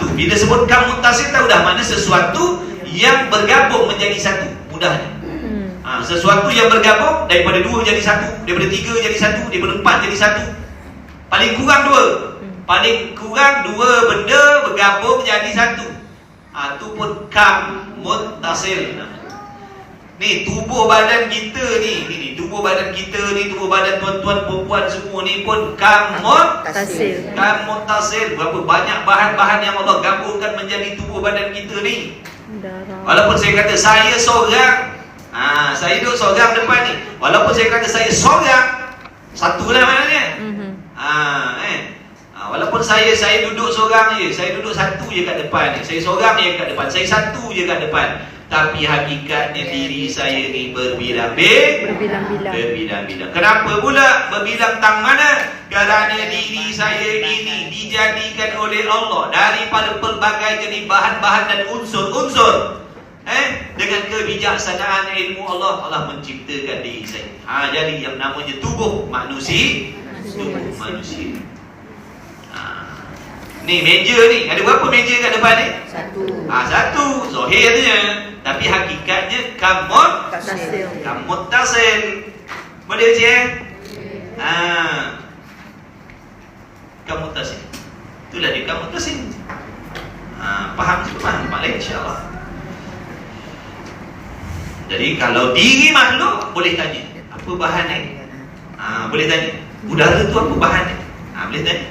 Tu bila sebut kam muttasil, tahu dah mana sesuatu yang bergabung menjadi satu. Mudahnya. Sesuatu yang bergabung daripada dua jadi satu, daripada tiga jadi satu, daripada empat jadi satu. Paling kurang dua benda bergabung jadi satu. Itu pun kam muttasil. Ni tubuh badan kita ni, tubuh badan tuan-tuan perempuan semua ni pun kam muttasil. Berapa banyak bahan-bahan yang Allah gabungkan menjadi tubuh badan kita ni. Walaupun saya kata saya seorang, saya duduk seorang depan ni, walaupun saya kata saya seorang, satulah maknanya. Walaupun saya duduk seorang je, saya duduk satu je kat depan ni, saya seorang je kat depan, saya satu je kat depan, tapi hakikatnya diri saya ni berbilang-bilang. Kenapa pula berbilang tang mana? Kerana diri saya ini dijadikan oleh Allah daripada pelbagai jenis bahan-bahan dan unsur-unsur. Dengan kebijaksanaan ilmu Allah menciptakan diri saya. Jadi yang namanya tubuh manusia. Ni meja ni, ada berapa meja kat depan ni? Satu. Zahirnya, tapi hakikatnya kam muttasil. Boleh je kamu tasin. Itulah dia kamu tasin. Faham tu? Faham Pak Lek, insyaAllah. Jadi kalau diri makhluk boleh tanya apa bahan ni? Boleh tanya. Udara tu apa bahan ni? Boleh tanya.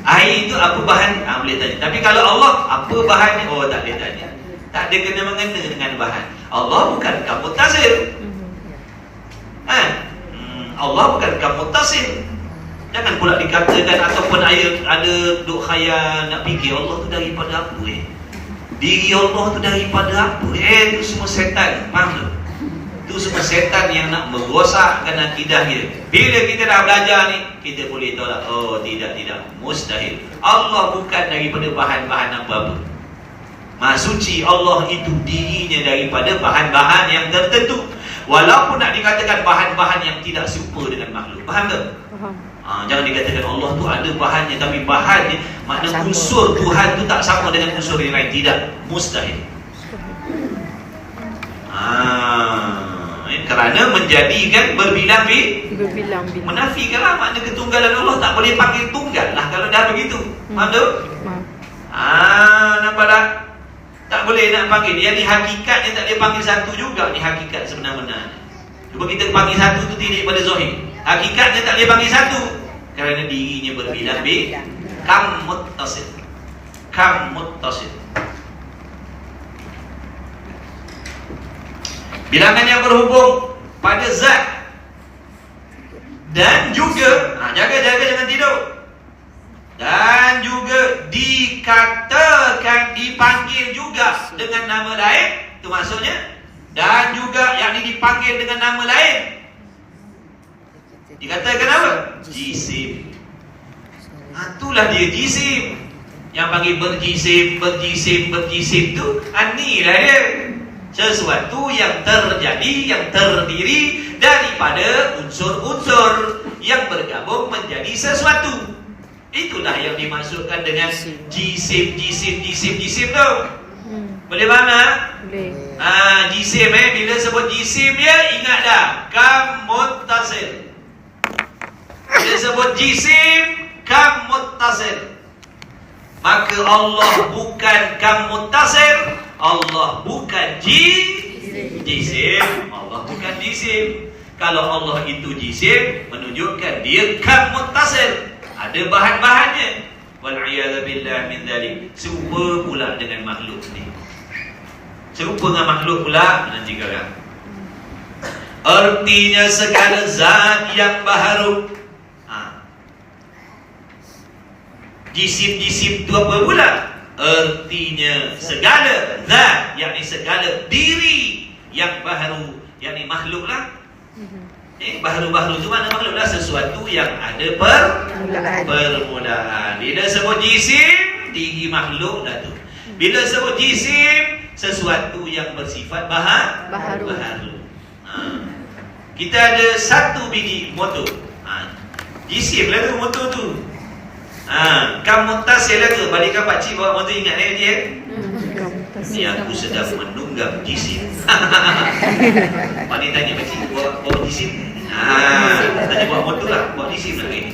Air tu apa bahan ni? Boleh tanya. Tapi kalau Allah apa bahan ni? Oh, tak boleh tanya. Tak ada kena-mengena dengan bahan. Allah bukan kamu tasir. Allah bukan kamu tasir. Jangan pula dikatakan ataupun ada duk khayal nak fikir Allah tu daripada apa Diri Allah tu daripada apa tu semua setan. Faham tak? Itu semua setan yang nak merosakkan akidah kita. Bila kita dah belajar ni, kita boleh tahu lah, oh tidak, mustahil. Allah bukan daripada bahan-bahan apa-apa. Maha suci Allah itu dirinya daripada bahan-bahan yang tertentu. Walaupun nak dikatakan bahan-bahan yang tidak serupa dengan makhluk. Faham tak? Faham. Jangan dikatakan Allah tu ada bahannya, tapi bahannya makna unsur Tuhan tu tak sama dengan unsur yang lain. Tidak, mustahil. Kerana menjadikan berbilang-bilang, menafikanlah makna ketunggalan Allah. Tak boleh panggil tunggal lah kalau dah begitu. Faham tak? Nampak tak? Tak boleh nak panggil. Yang ni hakikatnya tak boleh panggil satu juga. Ni hakikat sebenar-benar. Cuba kita panggil satu tu tidak pada zahir. Hakikatnya tak boleh panggil satu kerana dirinya berbilang-bilang. Kam muttasil. Bilangan yang berhubung pada zat. Dan juga jaga jangan tidur. Dan juga dikatakan, dipanggil juga dengan nama lain. Itu maksudnya. Dan juga yang ini dipanggil dengan nama lain. Dikatakan apa? Jisim. Itulah dia jisim. Yang panggil berjisim tu, inilah dia. Sesuatu yang terjadi, yang terdiri daripada unsur-unsur yang bergabung menjadi sesuatu. Itulah yang dimaksudkan dengan jisim tu. Boleh faham tak? Boleh. Jisim bila sebut jisim dia, ingat dah, kam muttasil. Bila sebut jisim, kam muttasil. Maka Allah bukan kam muttasil. Allah bukan jisim. Allah bukan jisim. Kalau Allah itu jisim, menunjukkan dia kam muttasil. Ada bahan-bahannya. Wal'iyadzubillah min dzalik. Serupa pula dengan makhluk ni. Serupa dengan makhluk pula nanti kala. Artinya segala zat yang baharu. Jisim-jisim itu apa pula? Artinya segala zat, yakni segala diri yang baharu, yakni makhluk lah. Baharu-baharu itu mana makhluk lah? Sesuatu yang ada permulaan. Bila sebut jisim, diri makhluk dah tu. Bila sebut jisim, sesuatu yang bersifat baharu. Kita ada satu biji motor. Jisim lah tu motor tu. Kamu tasil lah tu. Balikan pakcik bawa motor, ingat dia. Ni aku sedang menunggang jisim. Pak ni tanya pakcik bawa jisim. Tanya bawa motor lah, bawa jisim lah ni.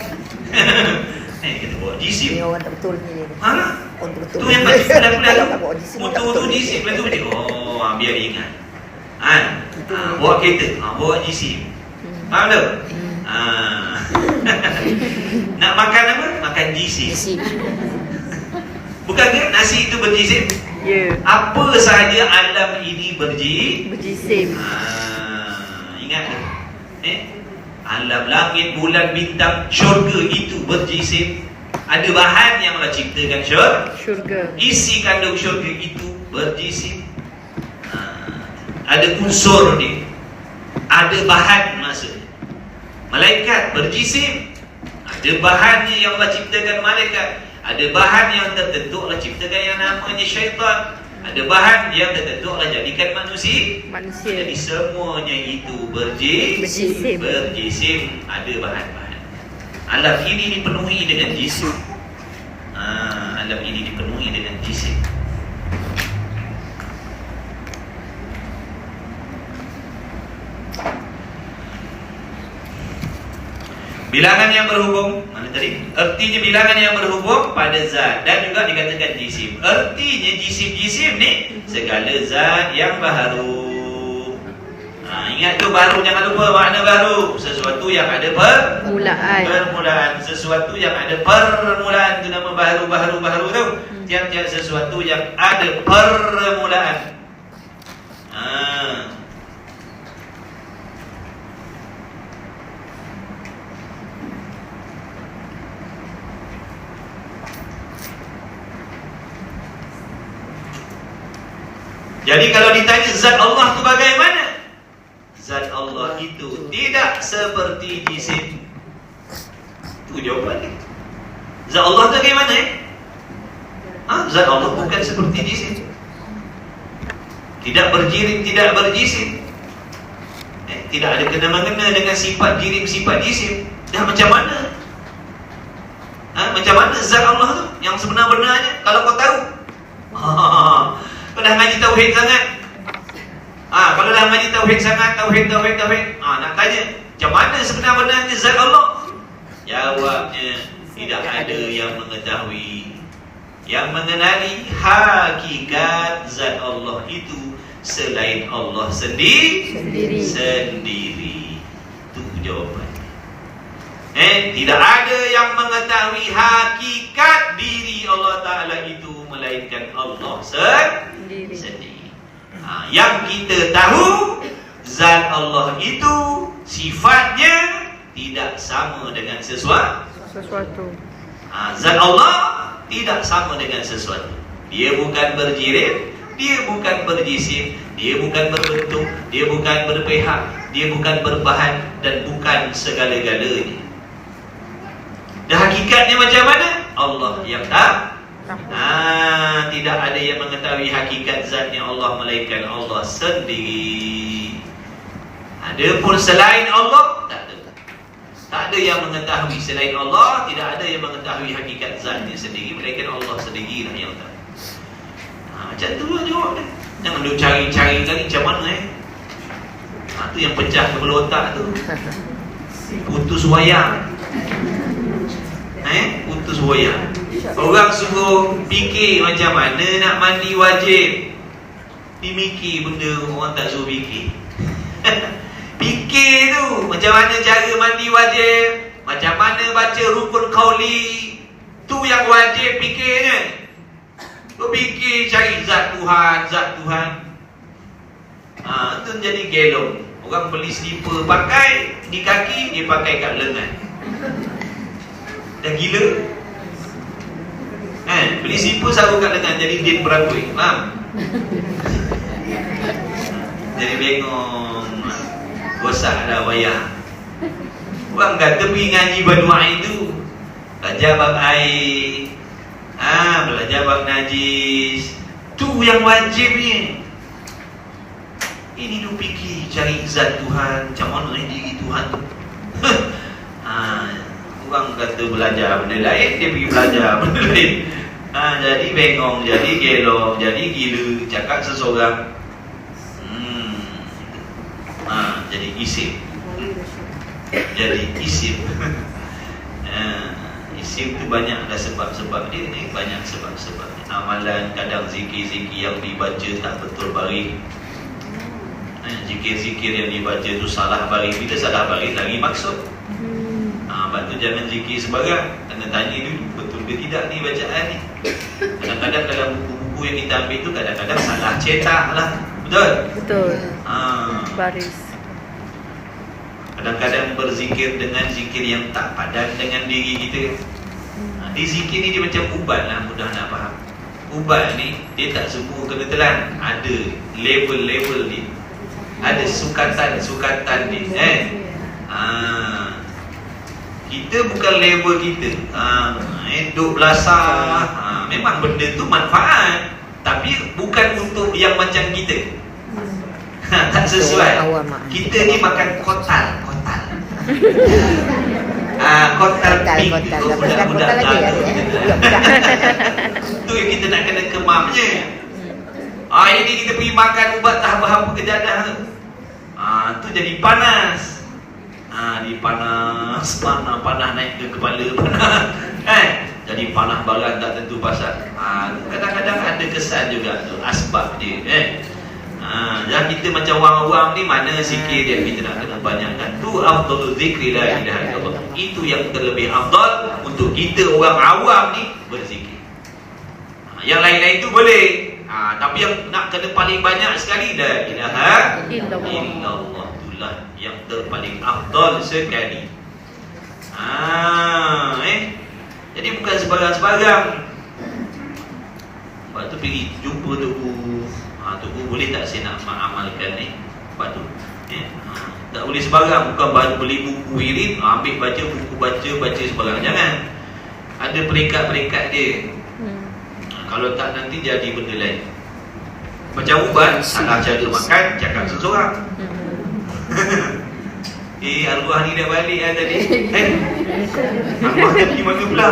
Kita bawa jisim. Ni orang tak betul ni. Orang betul. Tu yang pakcik kuliah tu. Motor tu jisim lah tu. Oh, biar dia ingat. Bawa kereta, bawa jisim. Faham tak? Nak makan apa? Makan jisim. Bukan ke nasi itu berjisim? Ya. Apa sahaja alam ini berjisim. Ingat ke? Alam langit, bulan, bintang, syurga itu berjisim. Ada bahan yang Allah ciptakan syurga. Isi kandung syurga itu berjisim. Ada unsur dia. Ada bahan maksudnya. Malaikat berjisim. Ada bahannya yang Allah ciptakan malaikat. Ada bahan yang tertentu Allah ciptakan yang namanya syaitan. Ada bahan yang tertentu Allah jadikan manusia. Jadi semuanya itu berjisim. Ada bahan-bahan. Alam ini dipenuhi dengan jisim. Alam ini dipenuhi dengan jisim. Bilangan yang berhubung, mana tadi? Ertinya bilangan yang berhubung pada zat dan juga dikatakan jisim. Ertinya jisim-jisim ni segala zat yang baharu. Ingat tu baru, jangan lupa makna baru. Sesuatu yang ada permulaan. Sesuatu yang ada permulaan tu nama baru tu. Tiap-tiap sesuatu yang ada permulaan. Jadi kalau ditanya zat Allah tu bagaimana? Zat Allah itu tidak seperti jisim. Itu jawapan dia. Zat Allah tu bagaimana? Zat Allah bukan seperti jisim. Tidak berjirim, tidak berjisim. Tidak ada kena-mengena dengan sifat jirim, sifat jisim. Dah macam mana? Macam mana zat Allah tu yang sebenar-benarnya? Kalau kau tahu, kau dah ngaji tauhid sangat. Kalau dah ngaji tauhid sangat, tauhid. Nak tanya, macam mana sebenar-benarnya zat Allah? Jawabnya, tidak ada yang mengetahui, yang mengenali hakikat zat Allah itu selain Allah sendiri. Itu jawapannya. Tidak ada yang mengetahui hakikat diri Allah Ta'ala itu melainkan Allah sendiri. Yang kita tahu, zat Allah itu sifatnya tidak sama dengan sesuatu. Zat Allah tidak sama dengan sesuatu. Dia bukan berjirim, dia bukan berjisim, dia bukan berbentuk, dia bukan berpihak, dia bukan berbahan, dan bukan segala-galanya. Dan hakikatnya macam mana? Allah yang tahu. Tidak ada yang mengetahui hakikat zatnya Allah melainkan Allah sendiri. Adapun selain Allah, tak ada yang mengetahui selain Allah. Tidak ada yang mengetahui hakikat zatnya sendiri melainkan Allah sendiri lah yang tahu. Macam tu lah jawab dia. Jangan duk cari-cari lagi macam mana tu yang pecah kepala otak tu. Putus wayang. Putus wayang. Orang suruh fikir macam mana nak mandi wajib. Dimikir benda orang tak suruh fikir. Fikir tu macam mana cara mandi wajib, macam mana baca rukun qauli. Tu yang wajib fikirnya. Kau fikir cari zat Tuhan. Tu jadi gelong. Orang beli slipper pakai di kaki, dia pakai kat lengan. Dah gila. Beli slipper sarung kat lengan, jadi din berambut. Faham? Jadi bengong. Gosak dah wayang. Orang kata pergi ngaji berdoa itu, belajar bab air, belajar bab najis. Tu yang wajibnya. Ini tu fikir cari zat Tuhan, macam mana diri Tuhan tu. Orang kata belajar benda lain, dia pergi belajar benda lain. Jadi bengong, jadi gelong, jadi gila, cakap seseorang. Jadi isim. Isim tu banyak ada sebab-sebab dia ni, banyak sebab-sebab. Amalan kadang zikir-zikir yang dibaca tak betul baris. Zikir-zikir yang dibaca tu salah baris. Bila salah baris lagi maksud. Sebab tu jangan zikir sembarang. Kena tanya dulu betul ke tidak ni bacaan ni. Kadang-kadang dalam buku-buku yang kita ambil tu kadang-kadang salah cetak lah. Betul. Baris. Kadang-kadang berzikir dengan zikir yang tak padan dengan diri kita. Di zikir ni dia macam ubat lah, mudah nak faham. Ubat ni dia tak semua kena telan. Ada level-level dia. Ada sukatan dia. Kita bukan level kita. Duk belasah. Memang benda tu manfaat, tapi bukan untuk yang macam kita. Tak sesuai. Kita ni makan kotal. Kotal pink tu budak-budak lagi. Tu yang kita nak kena kemamnya. Ini kita pergi makan ubat tahap-tahap kejadah. Tu jadi panas. Dipanas, panah naik ke kepala, panah. Jadi panah baran tak tentu pasal. Kadang-kadang ada kesan juga tu, asbab dia. Jangan kita macam orang-orang ni mana sikit dia kita nak kena banyak kan. Tu afdalul zikri la ilaha illallah. Itu yang terlebih afdal untuk kita orang awam ni berzikir. Yang lain-lain tu boleh. Tapi yang nak kena paling banyak sekali la ilaha illallah. Itulah yang terpaling afdal sekali. Jadi bukan sebarang-sebarang. Lepas tu pergi jumpa Tuku. Tuku boleh tak saya nak amalkan ni? Lepas tu tak boleh sebarang. Bukan beli buku wirid, ambil baca buku, baca sebarang. Jangan. Ada peringkat-peringkat dia. Kalau tak nanti jadi benda lain. Macam ubat, salah cara makan, cakap seseorang. Arwah ni dah balik tadi. Arwah tadi mana pula?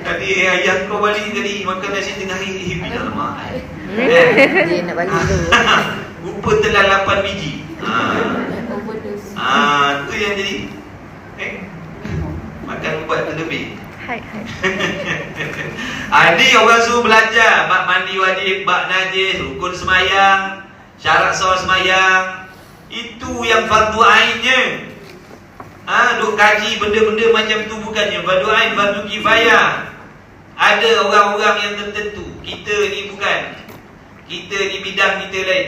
Tadi ayah kau balik tadi makan nasi tengah hari. Bila mak Dia nak balik dulu. rupa telah 8 biji. Tu yang jadi makan ubat terlebih. Hai. Ni orang suruh belajar bab mandi wajib, bab najis, rukun semayang, syarat sah semayang. Itu yang fardu ainnya. Duk kaji benda-benda macam tu bukannya fardu ain, fardu kifayah. Ada orang-orang yang tertentu. Kita ni bukan. Kita ni bidang kita lain.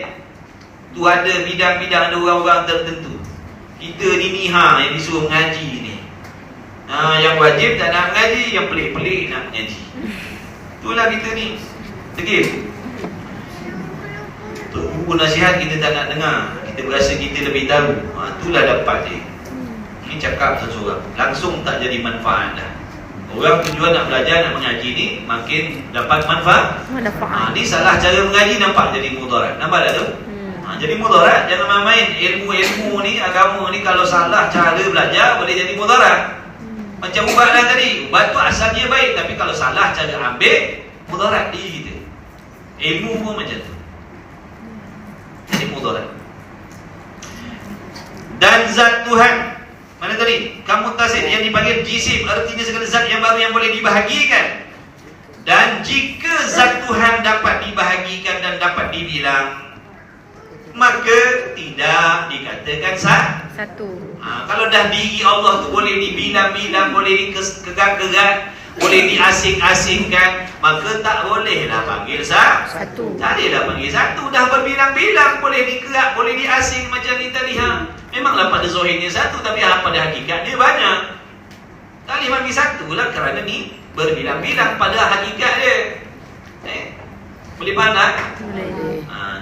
Tu ada bidang-bidang, ada orang-orang tertentu. Kita ni niha yang disuruh mengaji ni. Yang wajib tak nak mengaji, yang pelik-pelik nak mengaji. Itulah kita ni. Degil. Buku nasihat kita tak nak dengar. Kita berasa kita lebih tahu. Itulah dapat dia. Ini cakap seseorang, langsung tak jadi manfaat dah. Orang tujuan nak belajar, nak mengaji ni makin dapat manfaat. Ni salah cara mengaji, nampak jadi mudarat. Nampak tak tu? Jadi mudarat. Jangan main-main. Ilmu-ilmu ni, agama ni, kalau salah cara belajar boleh jadi mudarat. Macam ubat lah tadi. Ubat tu asalnya baik, tapi kalau salah cara ambil, mudarat diri kita. Ilmu pun macam tu. Jadi mudarat. Dan zat Tuhan, mana tadi? Kamu tasir yang dipanggil jisim, artinya segala zat yang baru yang boleh dibahagikan. Dan jika zat Tuhan dapat dibahagikan dan dapat dibilang, maka tidak dikatakan satu. Kalau dah diri Allah tu boleh dibilang-bilang, boleh dikegat-kegat, boleh diasing-asingkan, maka tak bolehlah panggil satu. Tak bolehlah panggil satu. Dah berbilang-bilang, boleh dikegat, boleh diasing macam ni tadi. Memanglah pada zahirnya satu, tapi pada hakikatnya banyak. Tak boleh panggil satu lah, kerana ni berbilang-bilang pada hakikat dia. Boleh faham tak?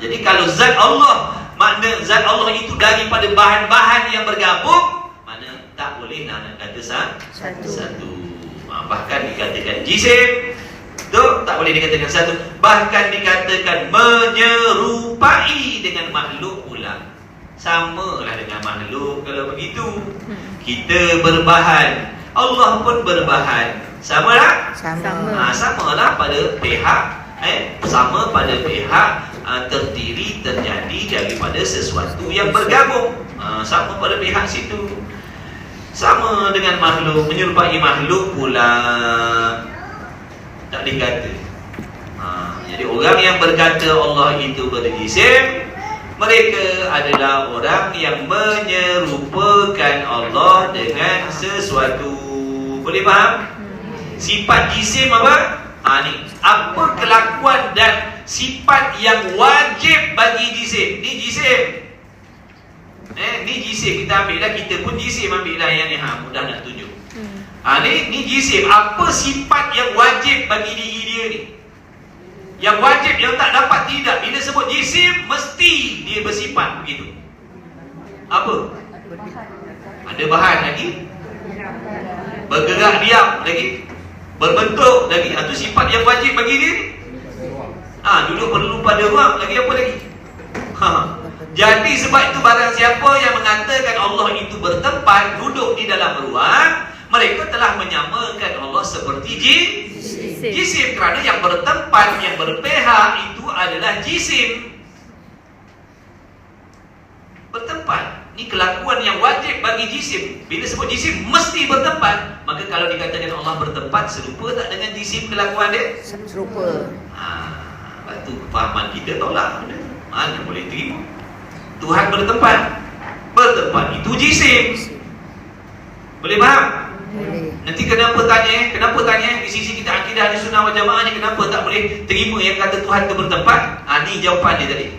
Jadi kalau zat Allah, makna zat Allah itu daripada bahan-bahan yang bergabung, makna tak boleh nak kata satu. Bahkan dikatakan jisim tu tak boleh dikatakan satu. Bahkan dikatakan menyerupai dengan makhluk pula. Samalah dengan makhluk kalau begitu. Kita berbahan, Allah pun berbahan. Sama tak? Samalah pada pihak sama pada pihak terdiri, terjadi daripada sesuatu yang bergabung. Sama pada pihak situ. Sama dengan makhluk, menyerupai makhluk pula. Tak dikata. Jadi orang yang berkata Allah itu berjisim, mereka adalah orang yang menyerupakan Allah dengan sesuatu. Boleh faham? Sifat jisim apa? Ni apa kelakuan dan sifat yang wajib bagi jisim. Ni jisim. Ni jisim kita ambil lah. Kita pun jisim ambil lah yang ni. Mudah nak tunjuk. Ni jisim. Apa sifat yang wajib bagi diri dia ni? Yang wajib, yang tak dapat tidak. Bila sebut jisim, mesti dia bersifat begitu. Apa? Ada bahan lagi, bergerak diam lagi, berbentuk lagi. Itu sifat yang wajib bagi dia ni. Duduk perlu pada ruang lagi, apa lagi? Jadi sebab itu barang siapa yang mengatakan Allah itu bertempat, duduk di dalam ruang, mereka telah menyamakan Allah seperti jisim. Kerana yang bertempat, yang berpihak itu adalah jisim. Bertempat. Ni kelakuan yang wajib bagi jisim. Bila sebut jisim mesti bertempat, maka kalau dikatakan Allah bertempat, serupa tak dengan jisim kelakuan dia? Serupa. Lepas tu kefahaman kita tolak. Mana boleh terima? Tuhan bertempat. Bertempat itu jisim. Boleh faham? Boleh. Nanti kenapa tanya di sisi kita akidah Ahlussunnah wal Jamaah ni, kenapa tak boleh terima yang kata Tuhan itu bertempat? Ni jawapan dia tadi.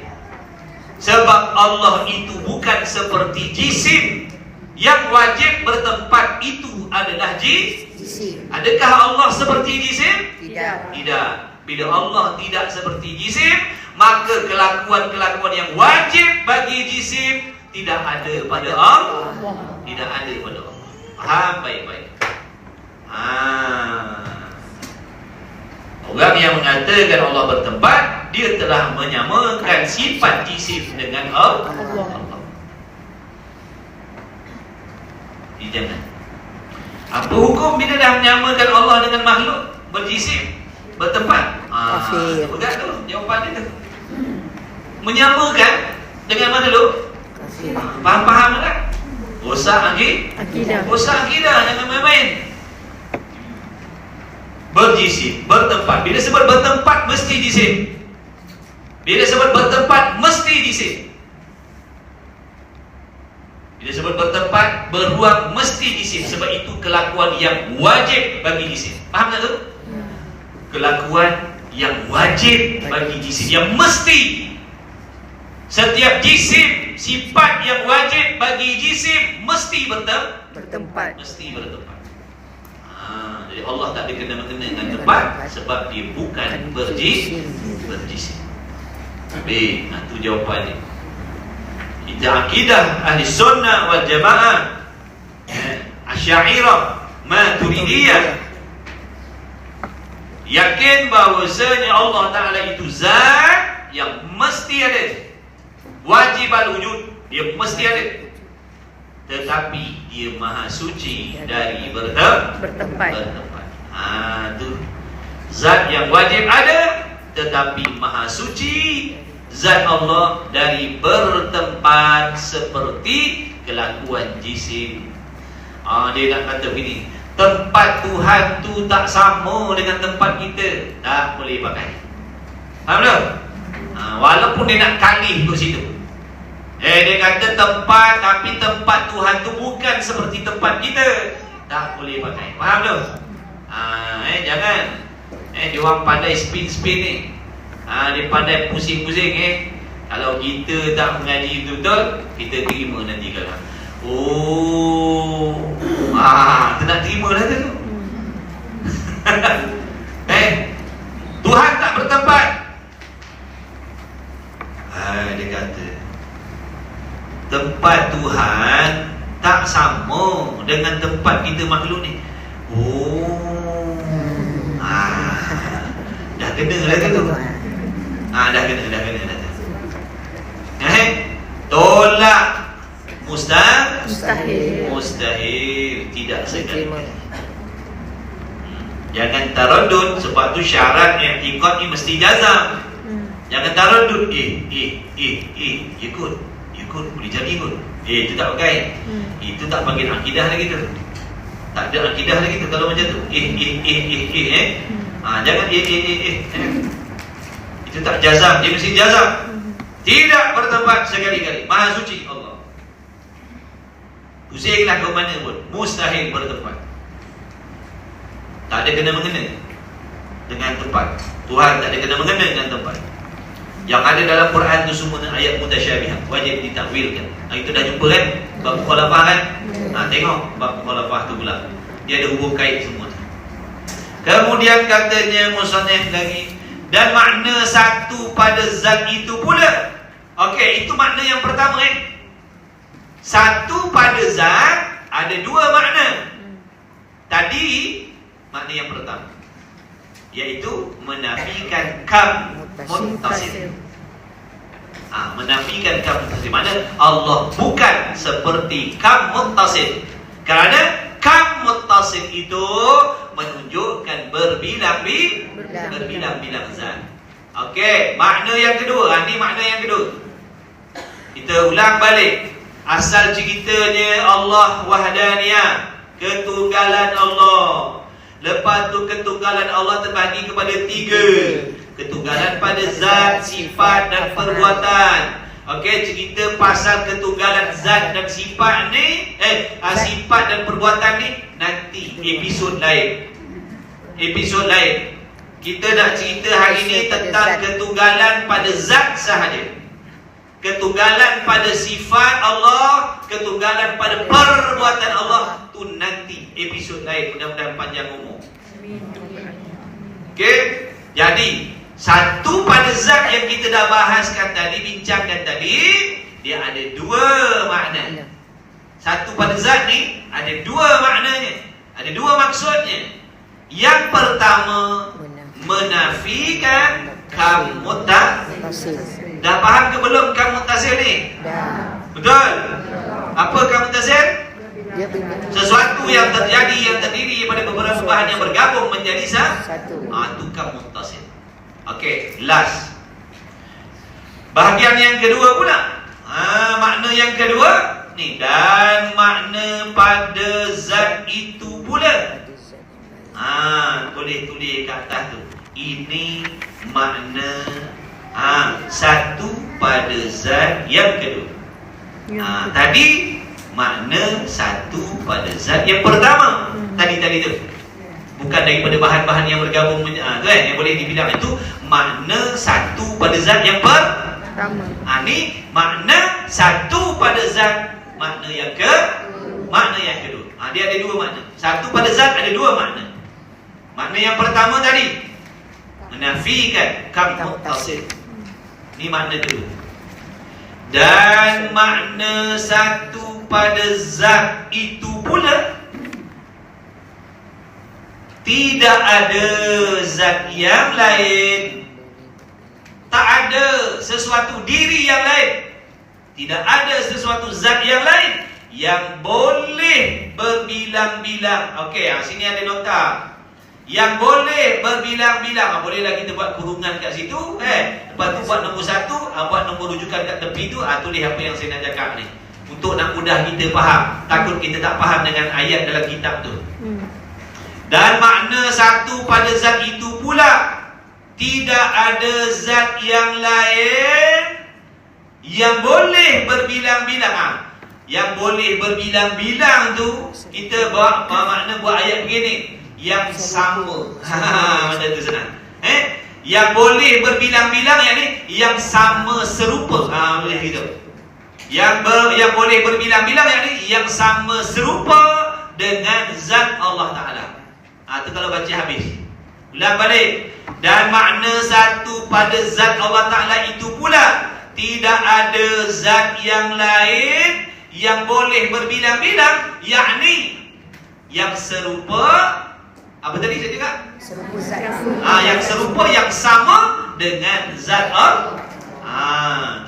Sebab Allah itu bukan seperti jisim. Yang wajib bertempat itu adalah Jisim. Adakah Allah seperti jisim? Tidak. Tidak. Bila Allah tidak seperti jisim, maka kelakuan-kelakuan yang wajib bagi jisim tidak ada pada Allah. Tidak ada pada Allah. Faham baik-baik. Orang yang mengatakan Allah bertempat, dia telah menyamakan sifat jisim dengan Allah. Jangan. Apa hukum bila dah menyamakan Allah dengan makhluk berjisim, bertempat? Kafir. Pegang tu jawapan dia tu. Menyamakan dengan makhluk. Kafir. Faham tak? Rosak Akidah. rosak akidah, jangan main-main. Berjisim, bertempat. Bila sebut bertempat mesti jisim. Bila sebut bertempat mesti jisim. Bila sebut bertempat, berruang mesti jisim. Sebab itu kelakuan yang wajib bagi jisim. Faham tak tu? Kelakuan yang wajib bagi jisim, yang mesti. Setiap jisim, sifat yang wajib bagi jisim mesti Bertempat. mesti bertempat. Jadi Allah tak ada kena-mengena dengan tempat, sebab dia bukan berjisim. Itu jawapannya. Itu akidah Ahlussunnah wal Jamaah, Asy'ariyah, Maturidiyah. Yakin bahawasanya Allah Ta'ala itu zat yang mesti ada, wajib al-wujud, dia mesti ada. Tetapi dia maha suci dari bertempat. Tu zat yang wajib ada, tetapi maha suci. Zat Allah dari bertempat seperti kelakuan jisim. Dia nak kata begini, tempat Tuhan tu tak sama dengan tempat kita, tak boleh pakai. Faham tak? Walaupun dia nak kalih ke situ, dia kata tempat, tapi tempat Tuhan tu bukan seperti tempat kita, tak boleh pakai. Faham tak? Jangan. Dia orang pandai spin-spin ni. Dia pandai pusing-pusing. Kalau kita tak mengaji betul-betul, kita terima nanti kalau kita nak terima lah tu. Tuhan tak bertempat. Dia kata tempat Tuhan tak sama dengan tempat kita makhluk ni. Dah kena lah tu. Dah kena. Tolak mustahil, tidak sekali. Jangan taradud, sebab tu syarat i'tiqad ni mesti jazam. Jangan taradud. Ikut boleh jadi kot. Itu tak pakai. Itu tak panggil akidah lagi tu. Tak ada akidah lagi tu kalau macam tu. Jangan Itu tak jazam, dia mesti jazam. Tidak bertempat sekali-kali. Maha suci Allah. Pusinglah ke mana pun, mustahil bertempat. Tak ada kena-mengena dengan tempat. Tuhan tak ada kena-mengena dengan tempat. Yang ada dalam Quran tu semua ayat mutasyabihat, wajib ditakwilkan. Itu dah jumpa kan? Bab mukhalafah kan? Tengok bab mukhalafah tu pula, dia ada hubung kait semua. Kemudian katanya musannif lagi, dan makna satu pada zat itu pula. Okey, itu makna yang pertama. Satu pada zat ada dua makna. Tadi makna yang pertama, iaitu menafikan kam muttasil. Menafikan kam muttasil, mana Allah bukan seperti kam muttasil. Kerana kam muttasil itu menunjukkan berbilang-bilang zat. Okey, makna yang kedua. Ini makna yang kedua. Kita ulang balik. Asal ceritanya Allah wahdaniyah, ketunggalan Allah. Lepas tu ketunggalan Allah terbagi kepada 3. Ketunggalan pada zat, sifat dan perbuatan. Okey, cerita pasal ketunggalan zat dan sifat ni, sifat dan perbuatan ni nanti episod lain. Episod lain. Kita nak cerita hari ni tentang ketunggalan pada zat sahaja. Ketunggalan pada sifat Allah, ketunggalan pada perbuatan Allah tu nanti episod lain. Mudah-mudahan panjang umur. Okey, jadi satu pada zat yang kita dah bahaskan tadi, bincangkan tadi, dia ada 2 makna. Satu pada zat ni ada 2 maknanya, ada 2 maksudnya. Yang pertama, menafikan Muttasil. Dah faham ke belum muttasil ni? Dah. Betul? Apa muttasil? Dia benda. Sesuatu yang terjadi, yang terdiri daripada beberapa bahan yang bergabung menjadi Satu. itu muttasil. Okey, last. Bahagian yang kedua pula. Makna yang kedua ni, dan makna pada zat itu pula. Boleh tulis kat atas tu. Ini makna satu pada zat yang kedua. Tadi makna satu pada zat yang pertama. Tadi tu. Bukan daripada bahan-bahan yang bergabung tu yang boleh dibilang itu makna satu pada zat yang pertama. Ni makna satu pada zat, makna yang kedua. Dia ada 2 makna. Satu pada zat ada 2 makna. Makna yang pertama tadi menafikan muttasil. Ni makna kedua. Dan makna satu pada zat itu pula, tidak ada zat yang lain, tak ada sesuatu diri yang lain, tidak ada sesuatu zat yang lain yang boleh berbilang-bilang. Okey, sini ada nota. Yang boleh berbilang-bilang. Bolehlah kita buat kurungan kat situ. Lepas tu buat nombor 1, buat nombor rujukan kat tepi tu. Tulis apa yang saya nak cakap ni, untuk nak mudah kita faham. Takut kita tak faham dengan ayat dalam kitab tu. Dan makna satu pada zat itu pula, tidak ada zat yang lain yang boleh berbilang-bilang. Yang boleh berbilang-bilang tu, kita buat makna buat ayat begini, yang sama. Macam tu senang. Yang boleh berbilang-bilang, yang ni yang sama serupa. Boleh gitu. Yang boleh berbilang-bilang, yang ni yang sama serupa dengan zat Allah Taala. Tu kalau baca habis. Ulang balik. Dan makna satu pada zat Allah Taala itu pula, tidak ada zat yang lain yang boleh berbilang-bilang, yakni yang serupa. Apa tadi saya cakap? Serupa zat. Yang serupa, yang sama dengan zat Allah.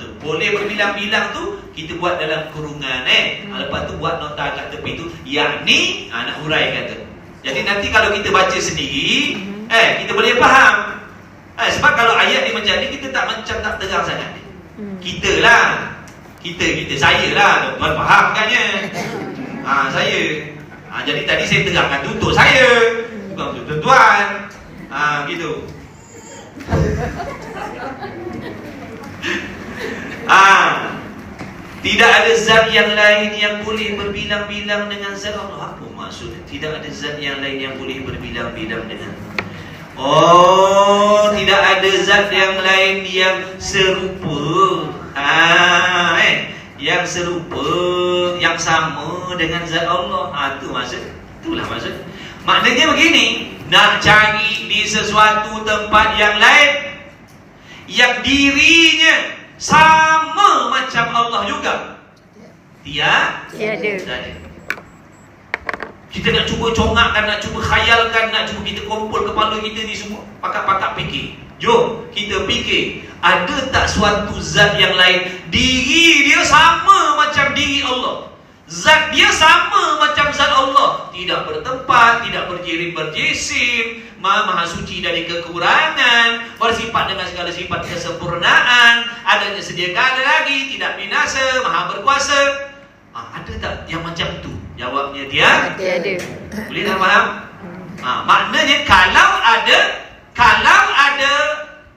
Tu boleh berbilang-bilang tu kita buat dalam kurungan. Lepas tu buat nota kat tepi tu, yakni nak huraikan tu. Jadi nanti kalau kita baca sendiri, kita boleh faham. Sebab kalau ayat ni macam ni, kita tak terang sangat. Kita lah, saya lah, tuan faham kannya. Saya. Jadi tadi saya terangkan tu untuk saya, bukan untuk tuan-tuan. Gitu. Tidak ada zat yang lain yang boleh berbilang-bilang dengan zat Allah. Apa maksudnya? Tidak ada zat yang lain yang boleh berbilang-bilang dengan. Tidak ada zat yang lain yang serupa. Yang serupa, yang sama dengan zat Allah. Itu maksud. Itulah maksud. Maknanya begini, nak cari di sesuatu tempat yang lain yang dirinya sama macam Allah juga, tiada. Kita nak cuba congakkan, nak cuba khayalkan, nak cuba kita kumpul kepala kita ni semua, pakak-pakak fikir. Jom kita fikir, ada tak suatu zat yang lain diri dia sama macam diri Allah? Zat dia sama macam zat Allah, tidak bertempat, tidak berjirim berjisim, maha suci dari kekurangan, bersifat dengan segala sifat kesempurnaan, adanya sedia kala lagi, tidak binasa, maha berkuasa. ada tak yang macam tu? Jawabnya dia Tiada. boleh tak faham? Maknanya kalau ada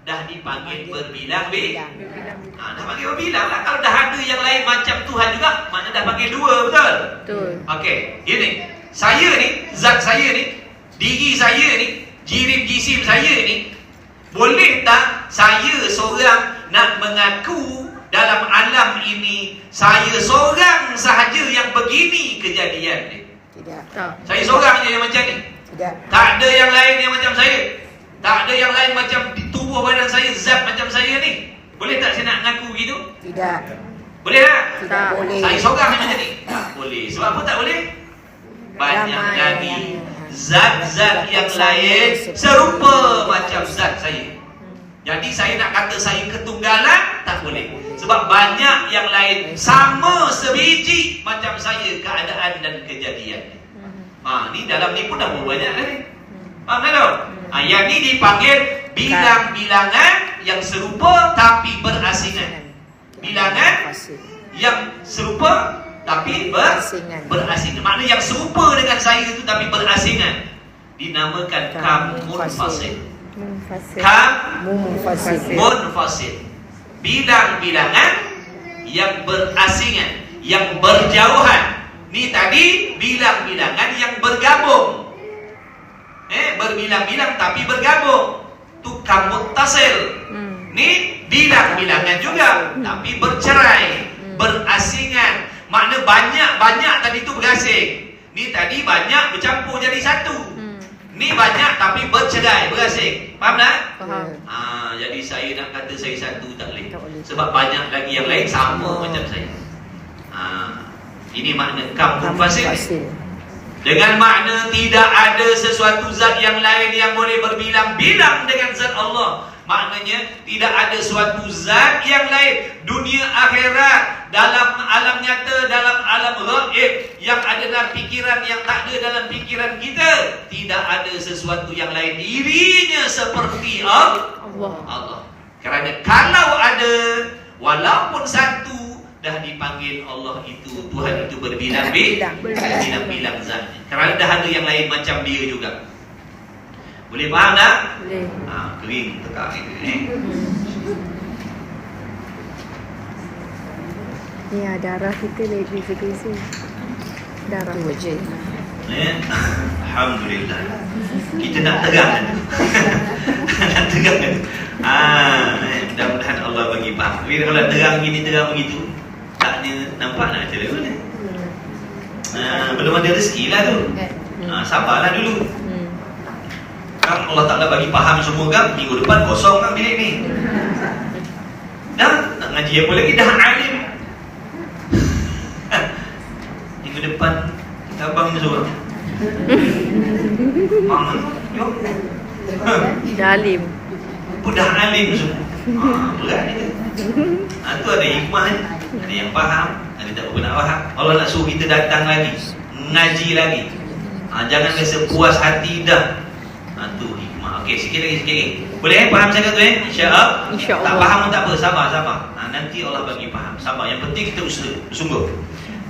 dah dipanggil berbilang-bilang. Dah panggil berbilang lah. Kalau dah ada yang lain macam Tuhan juga, maknanya dah panggil dua, betul? Betul. Okey, gini. Saya ni, zat saya ni, diri saya ni, jisim saya ni, boleh tak saya seorang nak mengaku dalam alam ini saya seorang sahaja yang begini kejadian ni? Tidak. Tak. Saya seorang je yang macam ni. Tidak. Tak ada yang lain yang macam saya. Tak ada yang lain macam di tubuh badan saya, zat macam saya ni. Boleh tak saya nak mengaku gitu? Tidak. Boleh tak? Tidak Tak. boleh. Saya seorang yang macam ni. Boleh. Sebab apa tak boleh? Banyak Ramai lagi yang- zat-zat yang lain serupa macam zat saya. Jadi saya nak kata saya ketunggalan, tak boleh. Sebab banyak yang lain sama sebiji macam saya keadaan dan kejadian. Ni dalam ni pun dah banyak ni. Faham tak? Yang ni dipanggil bilang-bilangan yang serupa tapi berasingan. Bilangan Fasil. yang serupa tapi berasingan. Maknanya yang serupa dengan saya itu tapi berasingan dinamakan kamun fasil. Munfasil. Munfasil. Munfasil. Bilang-bilangan yang berasingan, yang berjauhan. Ni tadi bilang-bilangan yang bergabung. Berbilang-bilang tapi bergabung. Tu kamuttasil. Ni bilang-bilangan juga tapi bercerai, berasingan. Makna banyak-banyak tadi tu berasing. Ni tadi banyak bercampur jadi satu. Ni banyak tapi bercerai, berasing. Faham tak? Faham. Jadi saya nak kata saya satu tak boleh. Tak boleh. Sebab banyak lagi yang lain sama macam saya. Ini makna kamun fasil. Fasil. Dengan makna tidak ada sesuatu zat yang lain yang boleh berbilang-bilang dengan zat Allah. Maknanya tidak ada suatu zat yang lain, dunia akhirat, dalam alam nyata, dalam alam ghaib, yang ada dalam fikiran yang tak ada dalam fikiran kita. Tidak ada sesuatu yang lain dirinya seperti Allah. Kerana kalau ada, walaupun satu, dah dipanggil Allah itu, Tuhan itu berbilang-bilang zatnya. Kerana dah ada yang lain macam dia juga. Boleh faham tak? Boleh. Kering tekak itu ni. Ni darah kita lagi beza-beza. Darah. Dua je. Alhamdulillah. Kita nak tegang kan? Nak tegang kan? Mudah-mudahan Allah bagi faham. Tapi kalau tegang gini, tegang begitu, taknya nampak nak macam mana? Belum ada rezeki lah tu. Sabarlah dulu. Kan Allah Ta'ala bagi faham semua kan. Minggu depan kosong kan bilik ni. Dah nak ngaji apa lagi, dah alim. Minggu depan kita abang seorang. Jom. Dah alim. Dah alim semua. Berat ni. Tu ada hikmah ni. Ada yang faham, ada tak berapa nak faham. Allah nak suruh kita datang lagi, ngaji lagi. Jangan rasa puas hati dah. Tu hikmah. Okey, sikit lagi. Boleh faham saya kata InsyaAllah. Tak faham pun tak apa, sabar. Nanti Allah bagi faham. Sabar. Yang penting kita usaha, bersungguh.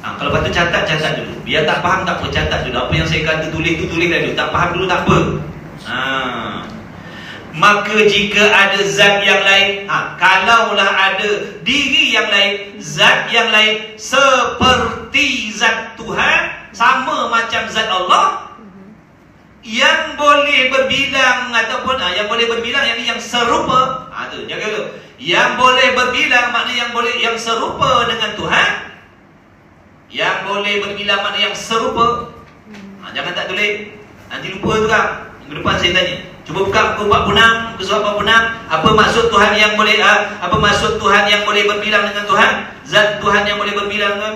Kalau patut catat dulu. Biar tak faham tak apa, catat dulu. Apa yang saya kata tulis tu tulis dulu. Tak faham dulu tak apa. Maka jika ada zat yang lain, kalaulah ada diri yang lain, zat yang lain seperti zat Tuhan, sama macam zat Allah, yang boleh berbilang ataupun yang boleh berbilang, yang serupa, tu jaga dulu. Yang boleh berbilang makna yang serupa dengan Tuhan. Yang boleh berbilang makna yang serupa. Jangan tak tulis, nanti lupa tu kan. Minggu depan saya tanya. Cuba buka buku 46, muka surat 46. Apa maksud Tuhan yang boleh berbilang dengan Tuhan? Zat Tuhan yang boleh berbilang dengan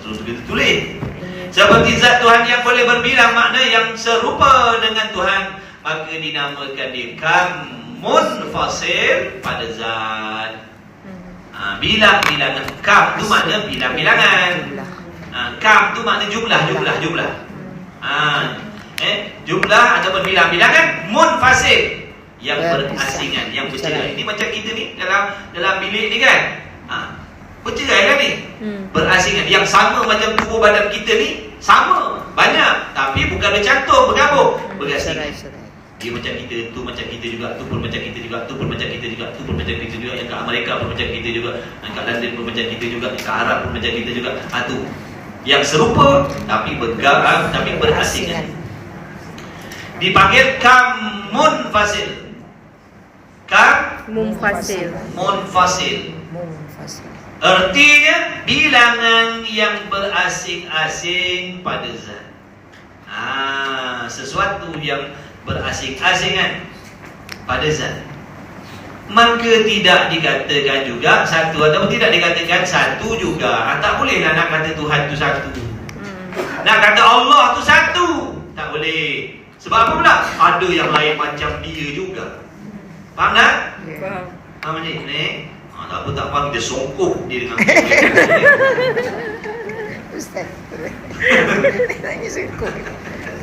terus begitu tulis. Seperti zat Tuhan yang boleh berbilang, makna yang serupa dengan Tuhan, maka dinamakan dia kamun fasil pada zat. Bilang-bilangan. Kam tu makna bilang-bilangan. Kam tu makna jumlah. Jumlah ataupun bilang-bilangan. Munfasil, yang berasingan, yang bercerai. Ini macam kita ni dalam bilik ni kan. Bercerai kan ni. Berasingan. Yang sama macam tubuh badan kita ni, sama, banyak, tapi bukan bercantum, bergabung, berasingan. Dia macam kita, tu macam kita juga, tu pun macam kita juga, tu pun macam kita juga, tu pun macam kita juga, yang kat Amerika pun macam kita juga, yang kat London pun macam kita juga, yang kat Arab pun macam kita juga. Tu yang serupa tapi bergabung, tapi berasingan. Dipanggil munfasil. Munfasil. Munfasil. Artinya bilangan yang berasing-asing pada zat. Sesuatu yang berasing-asingan pada zat. Maka tidak dikatakan juga satu, atau tidak dikatakan satu juga. Tak bolehlah nak kata Tuhan tu satu. Nak kata Allah tu satu, tak boleh. Sebab apa pula? Ada yang lain macam dia juga. Faham tak? Faham. Faham ni? Tak apa, tak faham, kita songkok dia dengan Ustaz. Tanya songkok.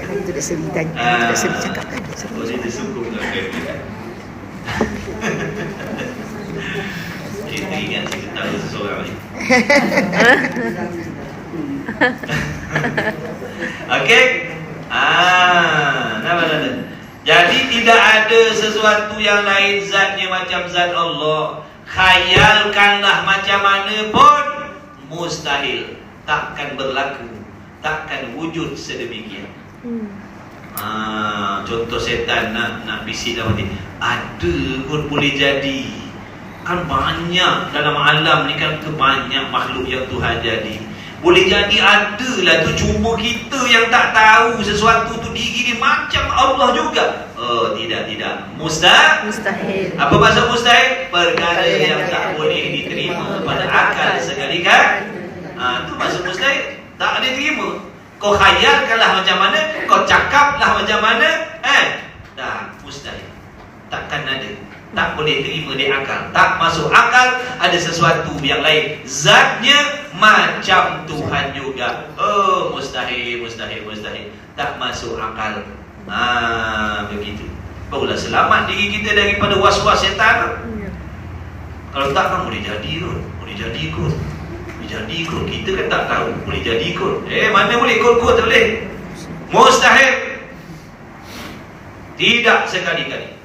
Itu dah sering tanya, itu dah sering cakap kan. Oh, dia tersungkuk lah. Kita ingat cerita tahu seseorang ni. Okey. Nampak. Jadi tidak ada sesuatu yang lain zatnya macam zat Allah. Khayalkanlah macam mana pun, mustahil, takkan berlaku, takkan wujud sedemikian. Contoh setan nak bisik dalam hati, ada pun boleh jadi. Kan banyak dalam alam ni kan, banyak makhluk yang Tuhan jadi. Boleh jadi adalah tu, cuma kita yang tak tahu sesuatu tu diri dia macam Allah juga. Tidak. Mustahil. Apa maksud mustahil? Perkara yang tak boleh diterima pada akal sekalikan. Tu maksud mustahil. Tak ada terima. Kau khayalkanlah macam mana, kau cakaplah macam mana, tak, mustahil. Takkan ada. Tak boleh terima di akal. Tak masuk akal ada sesuatu yang lain zatnya macam Tuhan juga. Mustahil. Tak masuk akal. Begitu. Barulah selamat diri kita daripada was-was syaitan. Kalau tak kan boleh jadi kot. Kita kan tak tahu. Boleh jadi kot. Mana boleh kot tak boleh. Mustahil. Tidak sekali-kali.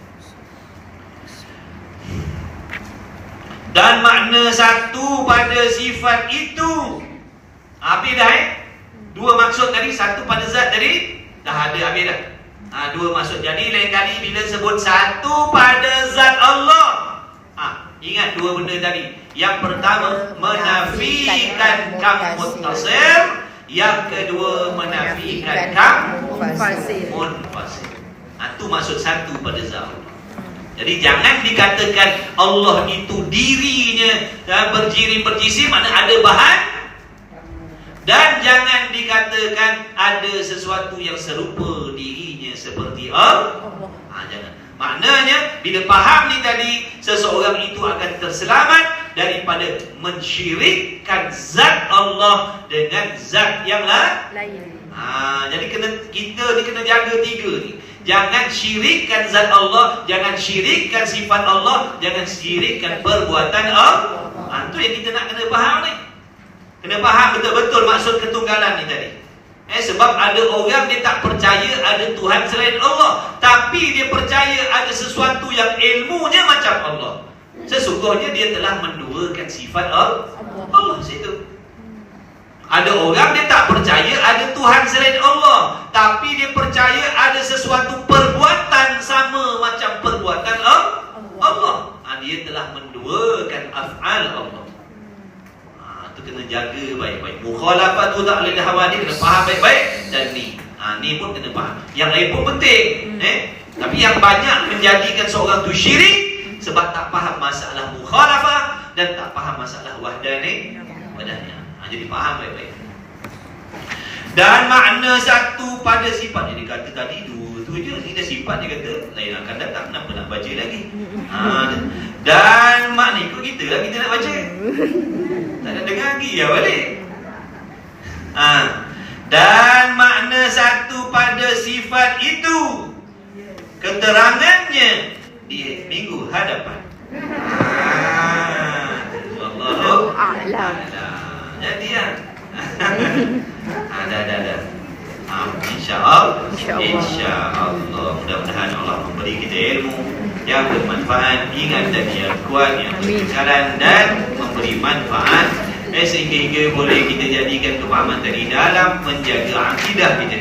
Dan makna satu pada sifat itu. Habis dah dua maksud tadi, satu pada zat tadi dah ada, habis dah. Dua maksud. Jadi lain kali bila sebut satu pada zat Allah, ingat dua benda tadi. Yang pertama menafikan kam muttasil, yang kedua menafikan kam munfasil. Itu maksud satu pada zat Allah. Jadi jangan dikatakan Allah itu dirinya berjisim, mana ada bahan. Dan jangan dikatakan ada sesuatu yang serupa dirinya seperti Allah. Jangan. Maknanya bila faham ni tadi, seseorang itu akan terselamat daripada mensyirikkan zat Allah dengan zat yang lain. Jadi kita ni kena jaga tiga ni. Jangan syirikkan zat Allah, jangan syirikkan sifat Allah, jangan syirikkan perbuatan Allah. Itu yang kita nak kena faham ni. Kena faham betul-betul maksud ketunggalan ni tadi. Sebab ada orang dia tak percaya ada Tuhan selain Allah, tapi dia percaya ada sesuatu yang ilmunya macam Allah. Sesungguhnya dia telah menduakan sifat Allah situ. Ada orang dia tak percaya ada Tuhan selain Allah, tapi dia percaya ada sesuatu perbuatan sama macam perbuatan Allah. Dia telah menduakan af'al Allah. Itu kena jaga baik-baik. Mukhalafat tu tak boleh hawa ni, kena faham baik-baik. Dan ni pun kena faham. Yang lain pun penting. Tapi yang banyak menjadikan seorang tu syirik sebab tak faham masalah mukhalafah dan tak faham masalah wahdaniyah. Jadi faham baik-baik. Dan makna satu pada sifat yang dikata tadi dua tu je. Ini dah sifat dia kata, lain akan datang, kenapa nak baca lagi? Dan makna ikut kita lah, kita nak baca. Tak nak dengar lagi ya balik. Dan makna satu pada sifat itu, keterangannya di minggu hadapan. Wallahu a'lam. Jadi ya. Dah. InsyaAllah. Mudah-mudahan Allah memberi kita ilmu yang bermanfaat, ingatan yang kuat, yang berkesaran dan memberi manfaat sehingga boleh kita jadikan kefahaman tadi dalam menjaga akidah kita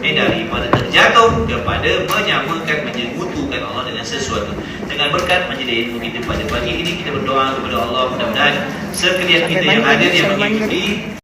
daripada terjatuh kepada menyamakan, menyemutukan Allah dengan sesuatu. Dengan berkat majlis ilmu kita pada pagi ini, kita berdoa kepada Allah mudah-mudahan sekalian kita yang hadir yang mengikuti